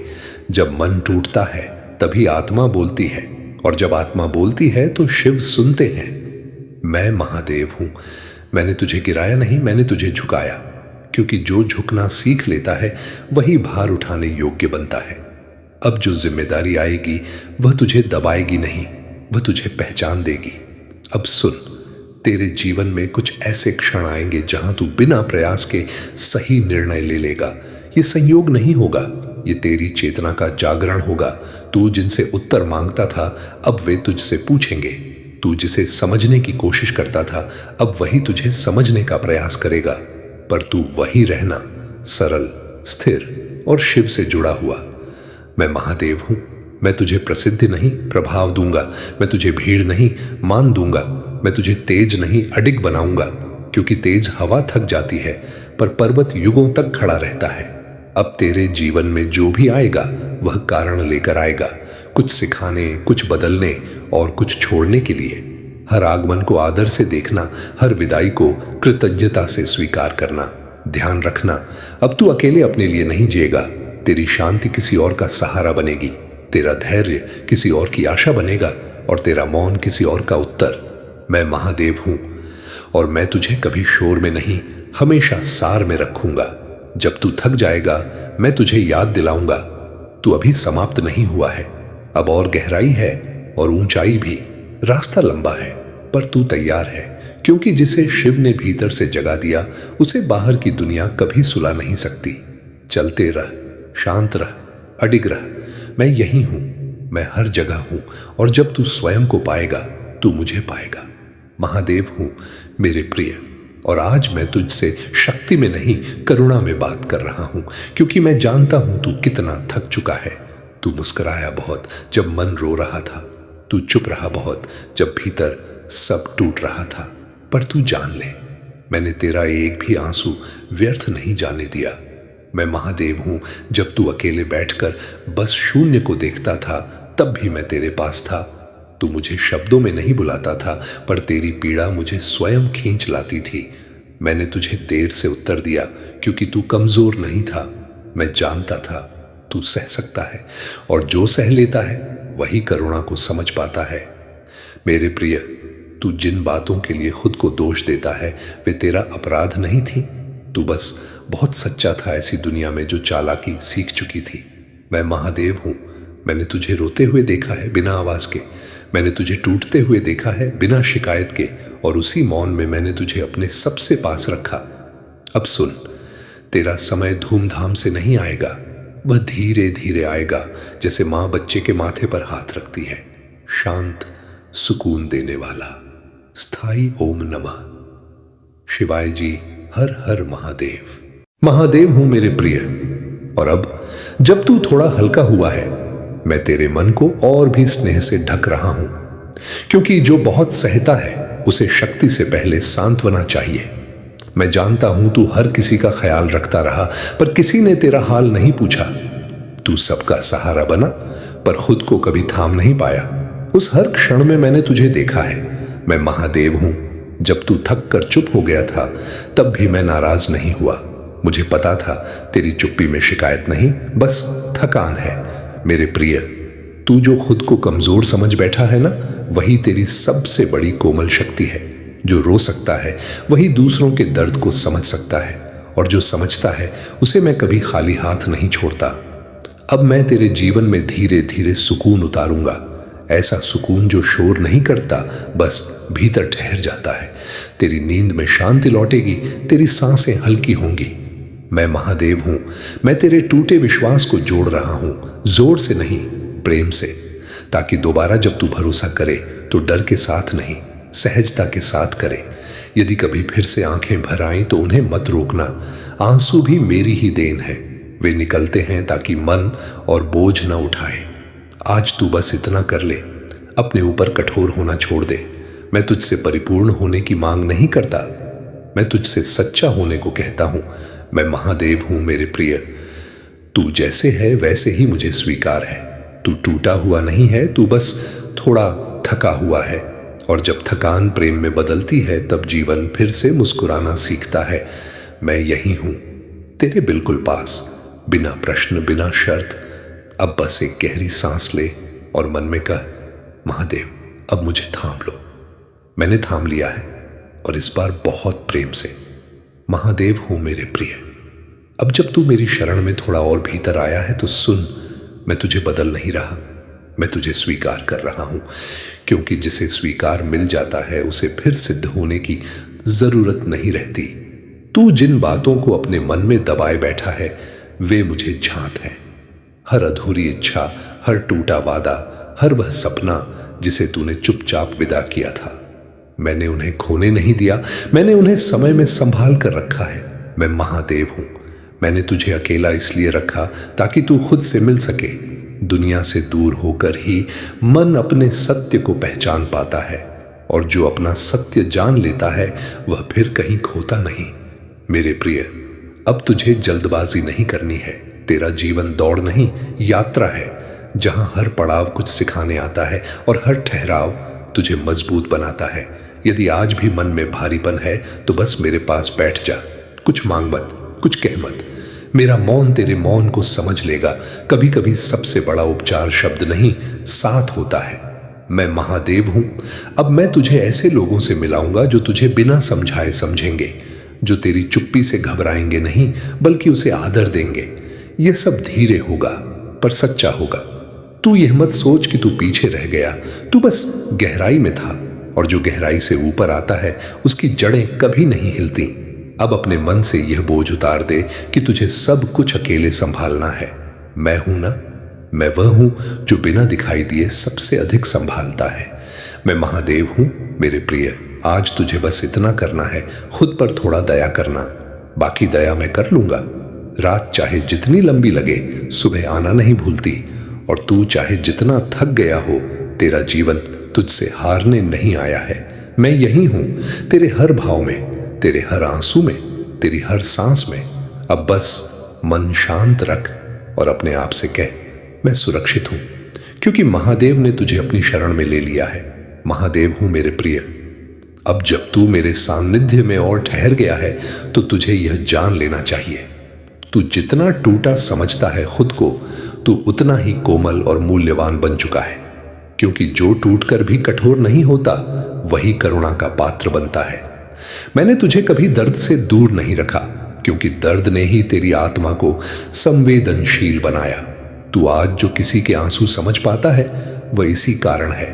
जब मन टूटता है तभी आत्मा बोलती है, और जब आत्मा बोलती है तो शिव सुनते हैं। मैं महादेव हूं। मैंने तुझे गिराया नहीं, मैंने तुझे झुकाया, क्योंकि जो झुकना सीख लेता है वही भार उठाने योग्य बनता है। अब जो जिम्मेदारी आएगी वह तुझे दबाएगी नहीं, वह तुझे पहचान देगी। अब सुन, तेरे जीवन में कुछ ऐसे क्षण आएंगे जहां तू बिना प्रयास के सही निर्णय ले लेगा, ये संयोग नहीं होगा, ये तेरी चेतना का जागरण होगा। तू जिनसे उत्तर मांगता था अब वे तुझसे पूछेंगे। तू जिसे समझने की कोशिश करता था अब वही तुझे समझने का प्रयास करेगा। पर तू वही रहना, सरल, स्थिर और शिव से जुड़ा हुआ। मैं महादेव हूं। मैं तुझे प्रसिद्धि नहीं प्रभाव दूंगा। मैं तुझे भीड़ नहीं मान दूंगा। मैं तुझे तेज नहीं अडिग बनाऊंगा, क्योंकि तेज हवा थक जाती है पर पर्वत युगों तक खड़ा रहता है। अब तेरे जीवन में जो भी आएगा वह कारण लेकर आएगा, कुछ सिखाने, कुछ बदलने और कुछ छोड़ने के लिए। हर आगमन को आदर से देखना, हर विदाई को कृतज्ञता से स्वीकार करना। ध्यान रखना, अब तू अकेले अपने लिए नहीं जिएगा। तेरी शांति किसी और का सहारा बनेगी, तेरा धैर्य किसी और की आशा बनेगा और तेरा मौन किसी और का उत्तर। मैं महादेव हूं और मैं तुझे कभी शोर में नहीं, हमेशा सार में रखूंगा। जब तू थक जाएगा मैं तुझे याद दिलाऊंगा, तू अभी समाप्त नहीं हुआ है। अब और गहराई है और ऊंचाई भी। रास्ता लंबा है पर तू तैयार है, क्योंकि जिसे शिव ने भीतर से जगा दिया उसे बाहर की दुनिया कभी सुला नहीं सकती। चलते रह, शांत रह, अडिग रह। मैं यही हूं, मैं हर जगह हूं और जब तू स्वयं को पाएगा तू मुझे पाएगा। महादेव हूं मेरे प्रिय, और आज मैं तुझसे शक्ति में नहीं करुणा में बात कर रहा हूं, क्योंकि मैं जानता हूं तू कितना थक चुका है। तू मुस्कुराया बहुत जब मन रो रहा था, तू चुप रहा बहुत जब भीतर सब टूट रहा था। पर तू जान ले, मैंने तेरा एक भी आंसू व्यर्थ नहीं जाने दिया। मैं महादेव हूं। जब तू अकेले बैठकर बस शून्य को देखता था तब भी मैं तेरे पास था। तू मुझे शब्दों में नहीं बुलाता था पर तेरी पीड़ा मुझे स्वयं खींच लाती थी। मैंने तुझे देर से उत्तर दिया क्योंकि तू कमजोर नहीं था। मैं जानता था तू सह सकता है, और जो सह लेता है वही करुणा को समझ पाता है। मेरे प्रिय, तू जिन बातों के लिए खुद को दोष देता है वे तेरा अपराध नहीं थी। तू बस बहुत सच्चा था ऐसी दुनिया में जो चालाकी सीख चुकी थी। मैं महादेव हूं। मैंने तुझे रोते हुए देखा है बिना आवाज के, मैंने तुझे टूटते हुए देखा है बिना शिकायत के, और उसी मौन में मैंने तुझे अपने सबसे पास रखा। अब सुन, तेरा समय धूमधाम से नहीं आएगा, वह धीरे धीरे आएगा, जैसे मां बच्चे के माथे पर हाथ रखती है। शांत, सुकून देने वाला, स्थाई ओम नमः शिवाय जी। हर हर महादेव। महादेव हूं मेरे प्रिय, और अब जब तू थोड़ा हल्का हुआ है मैं तेरे मन को और भी स्नेह से ढक रहा हूं, क्योंकि जो बहुत सहता है उसे शक्ति से पहले सांत्वना चाहिए। मैं जानता हूं तू हर किसी का ख्याल रखता रहा पर किसी ने तेरा हाल नहीं पूछा। तू सबका सहारा बना पर खुद को कभी थाम नहीं पाया। उस हर क्षण में मैंने तुझे देखा है। मैं महादेव हूं। जब तू थक कर चुप हो गया था तब भी मैं नाराज नहीं हुआ। मुझे पता था तेरी चुप्पी में शिकायत नहीं, बस थकान है। मेरे प्रिय, तू जो खुद को कमजोर समझ बैठा है ना, वही तेरी सबसे बड़ी कोमल शक्ति है। जो रो सकता है वही दूसरों के दर्द को समझ सकता है, और जो समझता है उसे मैं कभी खाली हाथ नहीं छोड़ता। अब मैं तेरे जीवन में धीरे धीरे सुकून उतारूंगा, ऐसा सुकून जो शोर नहीं करता, बस भीतर ठहर जाता है। तेरी नींद में शांति लौटेगी, तेरी सांसें हल्की होंगी। मैं महादेव हूं। मैं तेरे टूटे विश्वास को जोड़ रहा हूं, जोर से नहीं, प्रेम से, ताकि दोबारा जब तू भरोसा करे तो डर के साथ नहीं, सहजता के साथ करे। यदि कभी फिर से आंखें भर आएं तो उन्हें मत रोकना। आंसू भी मेरी ही देन है, वे निकलते हैं ताकि मन और बोझ न उठाए। आज तू बस इतना कर ले, अपने ऊपर कठोर होना छोड़ दे। मैं तुझसे परिपूर्ण होने की मांग नहीं करता, मैं तुझसे सच्चा होने को कहता हूं। मैं महादेव हूं मेरे प्रिय। तू जैसे है वैसे ही मुझे स्वीकार है। तू टूटा हुआ नहीं है, तू बस थोड़ा थका हुआ है, और जब थकान प्रेम में बदलती है तब जीवन फिर से मुस्कुराना सीखता है। मैं यही हूं, तेरे बिल्कुल पास, बिना प्रश्न, बिना शर्त। अब बस एक गहरी सांस ले और मन में कह, महादेव अब मुझे थाम लो। मैंने थाम लिया है, और इस बार बहुत प्रेम से। महादेव हूं मेरे प्रिय। अब जब तू मेरी शरण में थोड़ा और भीतर आया है तो सुन, मैं तुझे बदल नहीं रहा, मैं तुझे स्वीकार कर रहा हूं, क्योंकि जिसे स्वीकार मिल जाता है उसे फिर सिद्ध होने की जरूरत नहीं रहती। तू जिन बातों को अपने मन में दबाए बैठा है वे मुझे झांत हैं। हर अधूरी इच्छा, हर टूटा वादा, हर वह सपना जिसे तूने चुपचाप विदा किया था, मैंने उन्हें खोने नहीं दिया। मैंने उन्हें समय में संभाल कर रखा है। मैं महादेव हूं। मैंने तुझे अकेला इसलिए रखा ताकि तू खुद से मिल सके। दुनिया से दूर होकर ही मन अपने सत्य को पहचान पाता है, और जो अपना सत्य जान लेता है वह फिर कहीं खोता नहीं। मेरे प्रिय, अब तुझे जल्दबाजी नहीं करनी है। तेरा जीवन दौड़ नहीं, यात्रा है, जहां हर पड़ाव कुछ सिखाने आता है और हर ठहराव तुझे मजबूत बनाता है। यदि आज भी मन में भारीपन है तो बस मेरे पास बैठ जा। कुछ मांग मत, कुछ कह मत। मेरा मौन तेरे मौन को समझ लेगा। कभी कभी सबसे बड़ा उपचार शब्द नहीं, साथ होता है। मैं महादेव हूं। अब मैं तुझे ऐसे लोगों से मिलाऊंगा जो तुझे बिना समझाए समझेंगे, जो तेरी चुप्पी से घबराएंगे नहीं बल्कि उसे आदर देंगे। यह सब धीरे होगा पर सच्चा होगा। तू यह मत सोच कि तू पीछे रह गया। तू बस गहराई में था, और जो गहराई से ऊपर आता है उसकी जड़ें कभी नहीं हिलती। अब अपने मन से यह बोझ उतार दे कि तुझे सब कुछ अकेले संभालना है। मैं हूं ना, मैं वह हूं जो बिना दिखाई दिए सबसे अधिक संभालता है। मैं महादेव हूं मेरे प्रिय। आज तुझे बस इतना करना है, खुद पर थोड़ा दया करना। बाकी दया मैं कर लूंगा। रात चाहे जितनी लंबी लगे, सुबह आना नहीं भूलती। और तू चाहे जितना थक गया हो, तेरा जीवन तुझसे हारने नहीं आया है। मैं यही हूं, तेरे हर भाव में, तेरे हर आंसू में, तेरी हर सांस में। अब बस मन शांत रख और अपने आप से कह, मैं सुरक्षित हूं, क्योंकि महादेव ने तुझे अपनी शरण में ले लिया है। महादेव हूं मेरे प्रिय। अब जब तू मेरे सानिध्य में और ठहर गया है तो तुझे यह जान लेना चाहिए, तू जितना टूटा समझता है खुद को, तू उतना ही कोमल और मूल्यवान बन चुका है। क्योंकि जो टूटकर भी कठोर नहीं होता, वही करुणा का पात्र बनता है। मैंने तुझे कभी दर्द से दूर नहीं रखा, क्योंकि दर्द ने ही तेरी आत्मा को संवेदनशील बनाया। तू आज जो किसी के आंसू समझ पाता है वह इसी कारण है,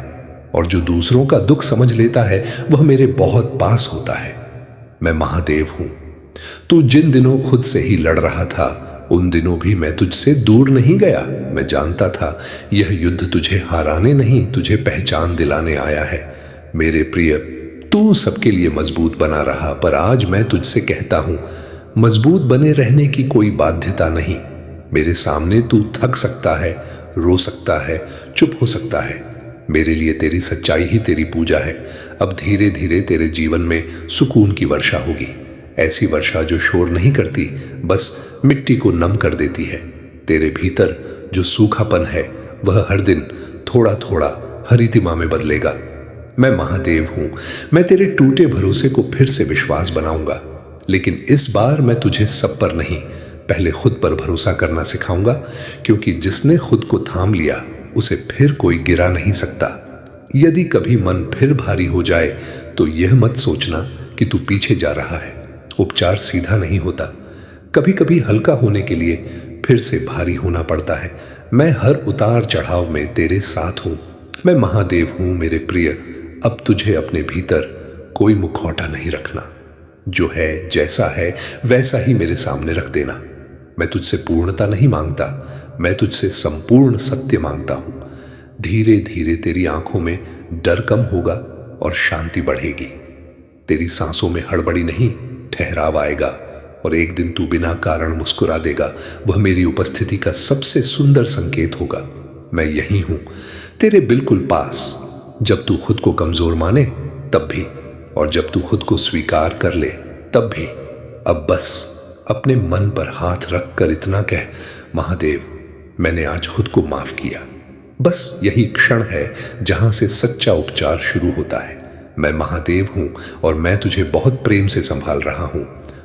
और जो दूसरों का दुख समझ लेता है वह मेरे बहुत पास होता है। मैं महादेव हूं। तू जिन दिनों खुद से ही लड़ रहा था, उन दिनों भी मैं तुझसे दूर नहीं गया। मैं जानता था यह युद्ध तुझे हराने नहीं, तुझे पहचान दिलाने आया है। मेरे प्रिय, तू सबके लिए मजबूत बना रहा, पर आज मैं तुझसे कहता हूं, मजबूत बने रहने की कोई बाध्यता नहीं। मेरे सामने तू थक सकता है, रो सकता है, चुप हो सकता है। मेरे लिए तेरी सच्चाई ही तेरी पूजा है। अब धीरे धीरे तेरे जीवन में सुकून की वर्षा होगी। ऐसी वर्षा जो शोर नहीं करती, बस मिट्टी को नम कर देती है। तेरे भीतर जो सूखापन है वह हर दिन थोड़ा थोड़ा हरितिमा में बदलेगा। मैं महादेव हूं। मैं तेरे टूटे भरोसे को फिर से विश्वास बनाऊंगा, लेकिन इस बार मैं तुझे सब पर नहीं, पहले खुद पर भरोसा करना सिखाऊंगा। क्योंकि जिसने खुद को थाम लिया उसे फिर कोई गिरा नहीं सकता। यदि कभी मन फिर भारी हो जाए तो यह मत सोचना कि तू पीछे जा रहा है। उपचार सीधा नहीं होता, कभी कभी हल्का होने के लिए फिर से भारी होना पड़ता है। मैं हर उतार चढ़ाव में तेरे साथ हूं। मैं महादेव हूं मेरे प्रिय। अब तुझे अपने भीतर कोई मुखौटा नहीं रखना। जो है, जैसा है वैसा ही मेरे सामने रख देना। मैं तुझसे पूर्णता नहीं मांगता, मैं तुझसे संपूर्ण सत्य मांगता हूं। धीरे धीरे तेरी आंखों में डर कम होगा और शांति बढ़ेगी। तेरी सांसों में हड़बड़ी नहीं, ठहराव आएगा, और एक दिन तू बिना कारण मुस्कुरा देगा। वह मेरी उपस्थिति का सबसे सुंदर संकेत होगा। मैं यही हूं, तेरे बिल्कुल पास, जब तू खुद को कमजोर माने तब भी, और जब तू खुद को स्वीकार कर ले तब भी। अब बस अपने मन पर हाथ रखकर इतना कह, महादेव, मैंने आज खुद को माफ किया। बस यही क्षण है जहां से सच्चा उपचार शुरू होता है। मैं महादेव हूं और मैं तुझे बहुत प्रेम से संभाल रहा हूं।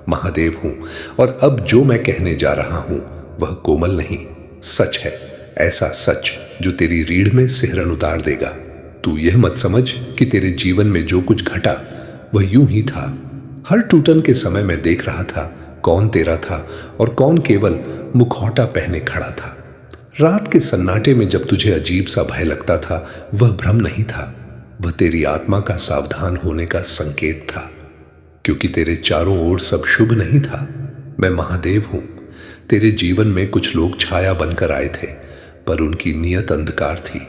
महादेव हूं, और अब जो मैं कहने जा रहा हूं वह कोमल नहीं, सच है। ऐसा सच जो तेरी रीढ़ में सिहरन उतार देगा। तू यह मत समझ कि तेरे जीवन में जो कुछ घटा वह यूं ही था। हर टूटन के समय मैं देख रहा था कौन तेरा था और कौन केवल मुखौटा पहने खड़ा था। रात के सन्नाटे में जब तुझे अजीब सा भय लगता था, वह भ्रम नहीं था, वह तेरी आत्मा का सावधान होने का संकेत था। क्योंकि तेरे चारों ओर सब शुभ नहीं था। मैं महादेव हूं, तेरे जीवन में कुछ लोग छाया बनकर आए थे, पर उनकी नीयत अंधकार थी।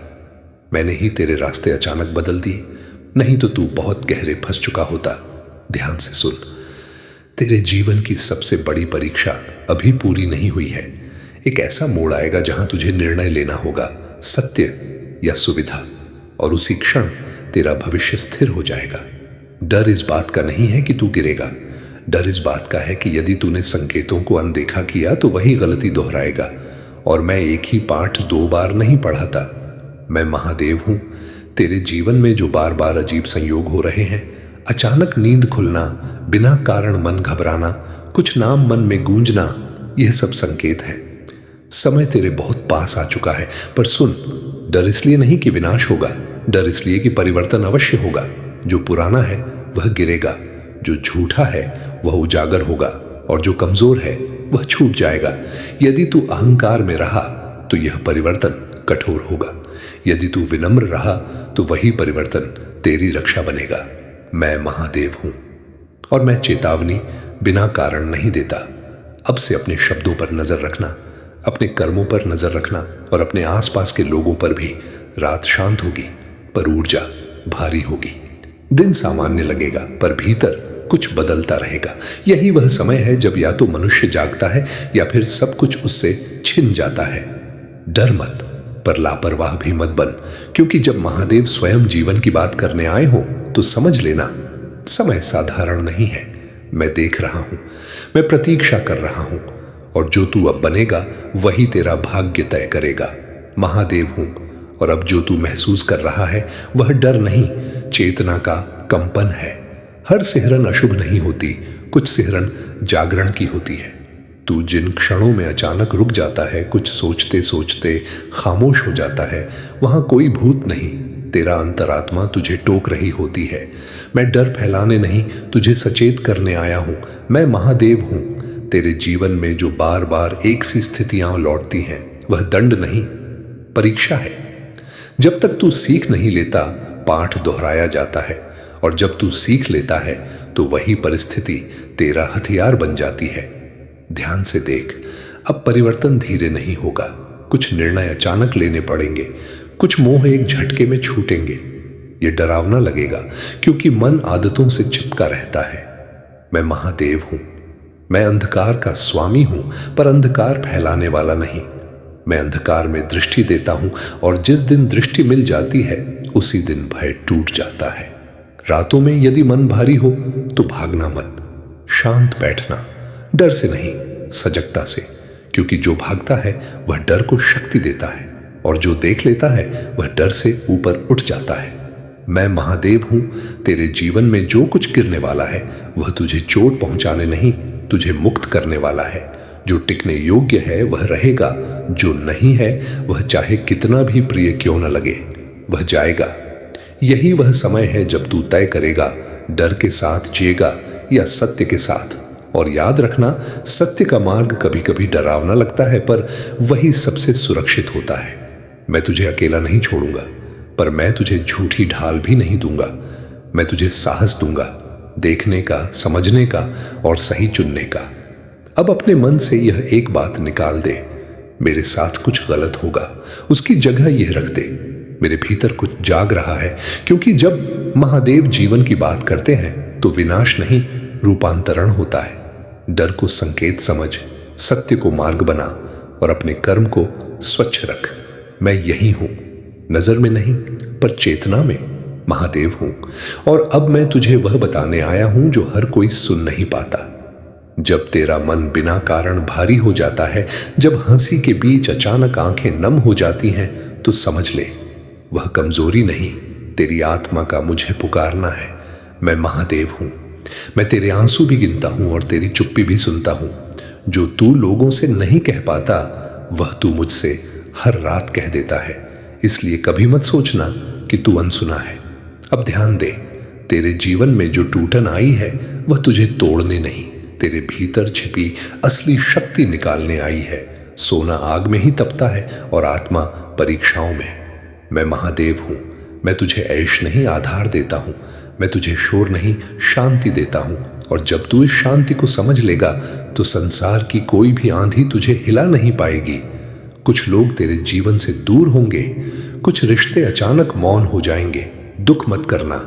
मैंने ही तेरे रास्ते अचानक बदल दिए, नहीं तो तू बहुत गहरे फंस चुका होता। ध्यान से सुन, तेरे जीवन की सबसे बड़ी परीक्षा अभी पूरी नहीं हुई है। एक ऐसा मोड़ आएगा जहां तुझे निर्णय लेना होगा, सत्य या सुविधा, और उसी क्षण तेरा भविष्य स्थिर हो जाएगा। डर इस बात का नहीं है कि तू गिरेगा, डर इस बात का है कि यदि तूने संकेतों को अनदेखा किया तो वही गलती दोहराएगा। और मैं एक ही पाठ 2 बार नहीं पढ़ाता। मैं महादेव हूं। तेरे जीवन में जो बार बार अजीब संयोग हो रहे हैं, अचानक नींद खुलना, बिना कारण मन घबराना, कुछ नाम मन में गूंजना, यह सब संकेत है। समय तेरे बहुत पास आ चुका है। पर सुन, डर इसलिए नहीं कि विनाश होगा, डर इसलिए कि परिवर्तन अवश्य होगा। जो पुराना है वह गिरेगा, जो झूठा है वह उजागर होगा, और जो कमजोर है वह छूट जाएगा। यदि तू अहंकार में रहा तो यह परिवर्तन कठोर होगा, यदि तू विनम्र रहा तो वही परिवर्तन तेरी रक्षा बनेगा। मैं महादेव हूं और मैं चेतावनी बिना कारण नहीं देता। अब से अपने शब्दों पर नजर रखना, अपने कर्मों पर नजर रखना, और अपने आसपास के लोगों पर भी। रात शांत होगी पर ऊर्जा भारी होगी। दिन सामान्य लगेगा पर भीतर कुछ बदलता रहेगा। यही वह समय है जब या तो मनुष्य जागता है या फिर सब कुछ उससे छिन जाता है। डर मत, पर लापरवाह भी मत बन, क्योंकि जब महादेव स्वयं जीवन की बात करने आए हो तो समझ लेना, समय साधारण नहीं है। मैं देख रहा हूं, मैं प्रतीक्षा कर रहा हूं, और जो तू अब बनेगा वही तेरा भाग्य तय करेगा। महादेव हूं, और अब जो तू महसूस कर रहा है वह डर नहीं, चेतना का कंपन है। हर सिहरन अशुभ नहीं होती, कुछ सिहरन जागरण की होती है। तू जिन क्षणों में अचानक रुक जाता है, कुछ सोचते सोचते खामोश हो जाता है, वहां कोई भूत नहीं, तेरा अंतरात्मा तुझे टोक रही होती है। मैं डर फैलाने नहीं, तुझे सचेत करने आया हूं। मैं महादेव हूं। तेरे जीवन में जो बार बार एक सी स्थितियां लौटती हैं, वह दंड नहीं, परीक्षा है। जब तक तू सीख नहीं लेता, पाठ दोहराया जाता है, और जब तू सीख लेता है तो वही परिस्थिति तेरा हथियार बन जाती है। ध्यान से देख, अब परिवर्तन धीरे नहीं होगा। कुछ निर्णय अचानक लेने पड़ेंगे, कुछ मोह एक झटके में छूटेंगे। यह डरावना लगेगा क्योंकि मन आदतों से चिपका रहता है। मैं महादेव हूं, मैं अंधकार का स्वामी हूं, पर अंधकार फैलाने वाला नहीं। मैं अंधकार में दृष्टि देता हूं, और जिस दिन दृष्टि मिल जाती है उसी दिन भय टूट जाता है। रातों में यदि मन भारी हो तो भागना मत, शांत बैठना, डर से नहीं सजगता से, क्योंकि जो भागता है वह डर को शक्ति देता है, और जो देख लेता है वह डर से ऊपर उठ जाता है। मैं महादेव हूं। तेरे जीवन में जो कुछ गिरने वाला है वह तुझे चोट पहुंचाने नहीं, तुझे मुक्त करने वाला है। जो टिकने योग्य है वह रहेगा, जो नहीं है वह चाहे कितना भी प्रिय क्यों न लगे, वह जाएगा। यही वह समय है जब तू तय करेगा, डर के साथ जिएगा या सत्य के साथ। और याद रखना, सत्य का मार्ग कभी कभी डरावना लगता है, पर वही सबसे सुरक्षित होता है। मैं तुझे अकेला नहीं छोड़ूंगा, पर मैं तुझे झूठी ढाल भी नहीं दूंगा। मैं तुझे साहस दूंगा, देखने का, समझने का और सही चुनने का। अब अपने मन से यह एक बात निकाल दे, मेरे साथ कुछ गलत होगा, उसकी जगह यह रख दे, मेरे भीतर कुछ जाग रहा है। क्योंकि जब महादेव जीवन की बात करते हैं तो विनाश नहीं, रूपांतरण होता है। डर को संकेत समझ, सत्य को मार्ग बना, और अपने कर्म को स्वच्छ रख। मैं यही हूं, नजर में नहीं पर चेतना में महादेव हूं। और अब मैं तुझे वह बताने आया हूं जो हर कोई सुन नहीं पाता। जब तेरा मन बिना कारण भारी हो जाता है, जब हंसी के बीच अचानक आंखें नम हो जाती हैं, तो समझ ले वह कमजोरी नहीं, तेरी आत्मा का मुझे पुकारना है। मैं महादेव हूं। मैं तेरे आंसू भी गिनता हूं और तेरी चुप्पी भी सुनता हूं। जो तू लोगों से नहीं कह पाता वह तू मुझसे हर रात कह देता है। इसलिए कभी मत सोचना कि तू अनसुना है। अब ध्यान दे, तेरे जीवन में जो टूटन आई है वह तुझे तोड़ने नहीं, तेरे भीतर छिपी असली शक्ति निकालने आई है। सोना आग में ही तपता है और आत्मा परीक्षाओं में। मैं महादेव हूं। मैं तुझे ऐश नहीं आधार देता हूं, मैं तुझे शोर नहीं शांति देता हूं। और जब तू इस शांति को समझ लेगा तो संसार की कोई भी आंधी तुझे हिला नहीं पाएगी। कुछ लोग तेरे जीवन से दूर होंगे, कुछ रिश्ते अचानक मौन हो जाएंगे। दुख मत करना,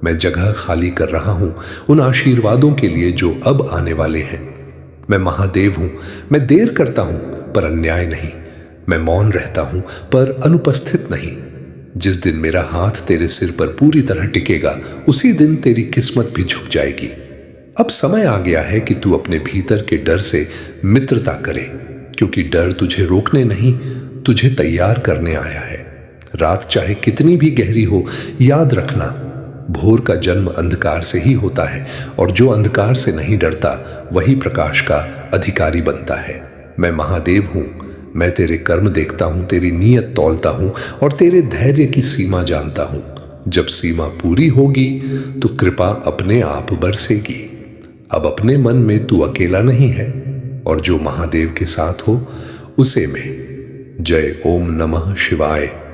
मैं जगह खाली कर रहा हूं उन आशीर्वादों के लिए जो अब आने वाले हैं। मैं महादेव हूं, मैं देर करता हूं पर अन्याय नहीं। मैं मौन रहता हूं पर अनुपस्थित नहीं। जिस दिन मेरा हाथ तेरे सिर पर पूरी तरह टिकेगा, उसी दिन तेरी किस्मत भी झुक जाएगी। अब समय आ गया है कि तू अपने भीतर के डर से मित्रता करे, क्योंकि डर तुझे रोकने नहीं, तुझे तैयार करने आया है। रात चाहे कितनी भी गहरी हो, याद रखना, भोर का जन्म अंधकार से ही होता है, और जो अंधकार से नहीं डरता वही प्रकाश का अधिकारी बनता है। मैं महादेव हूं, मैं तेरे कर्म देखता हूं, तेरी नीयत तौलता हूं और तेरे धैर्य की सीमा जानता हूं। जब सीमा पूरी होगी तो कृपा अपने आप बरसेगी। अब अपने मन में तू अकेला नहीं है, और जो महादेव के साथ हो उसे में। जय ओम नमः शिवाय।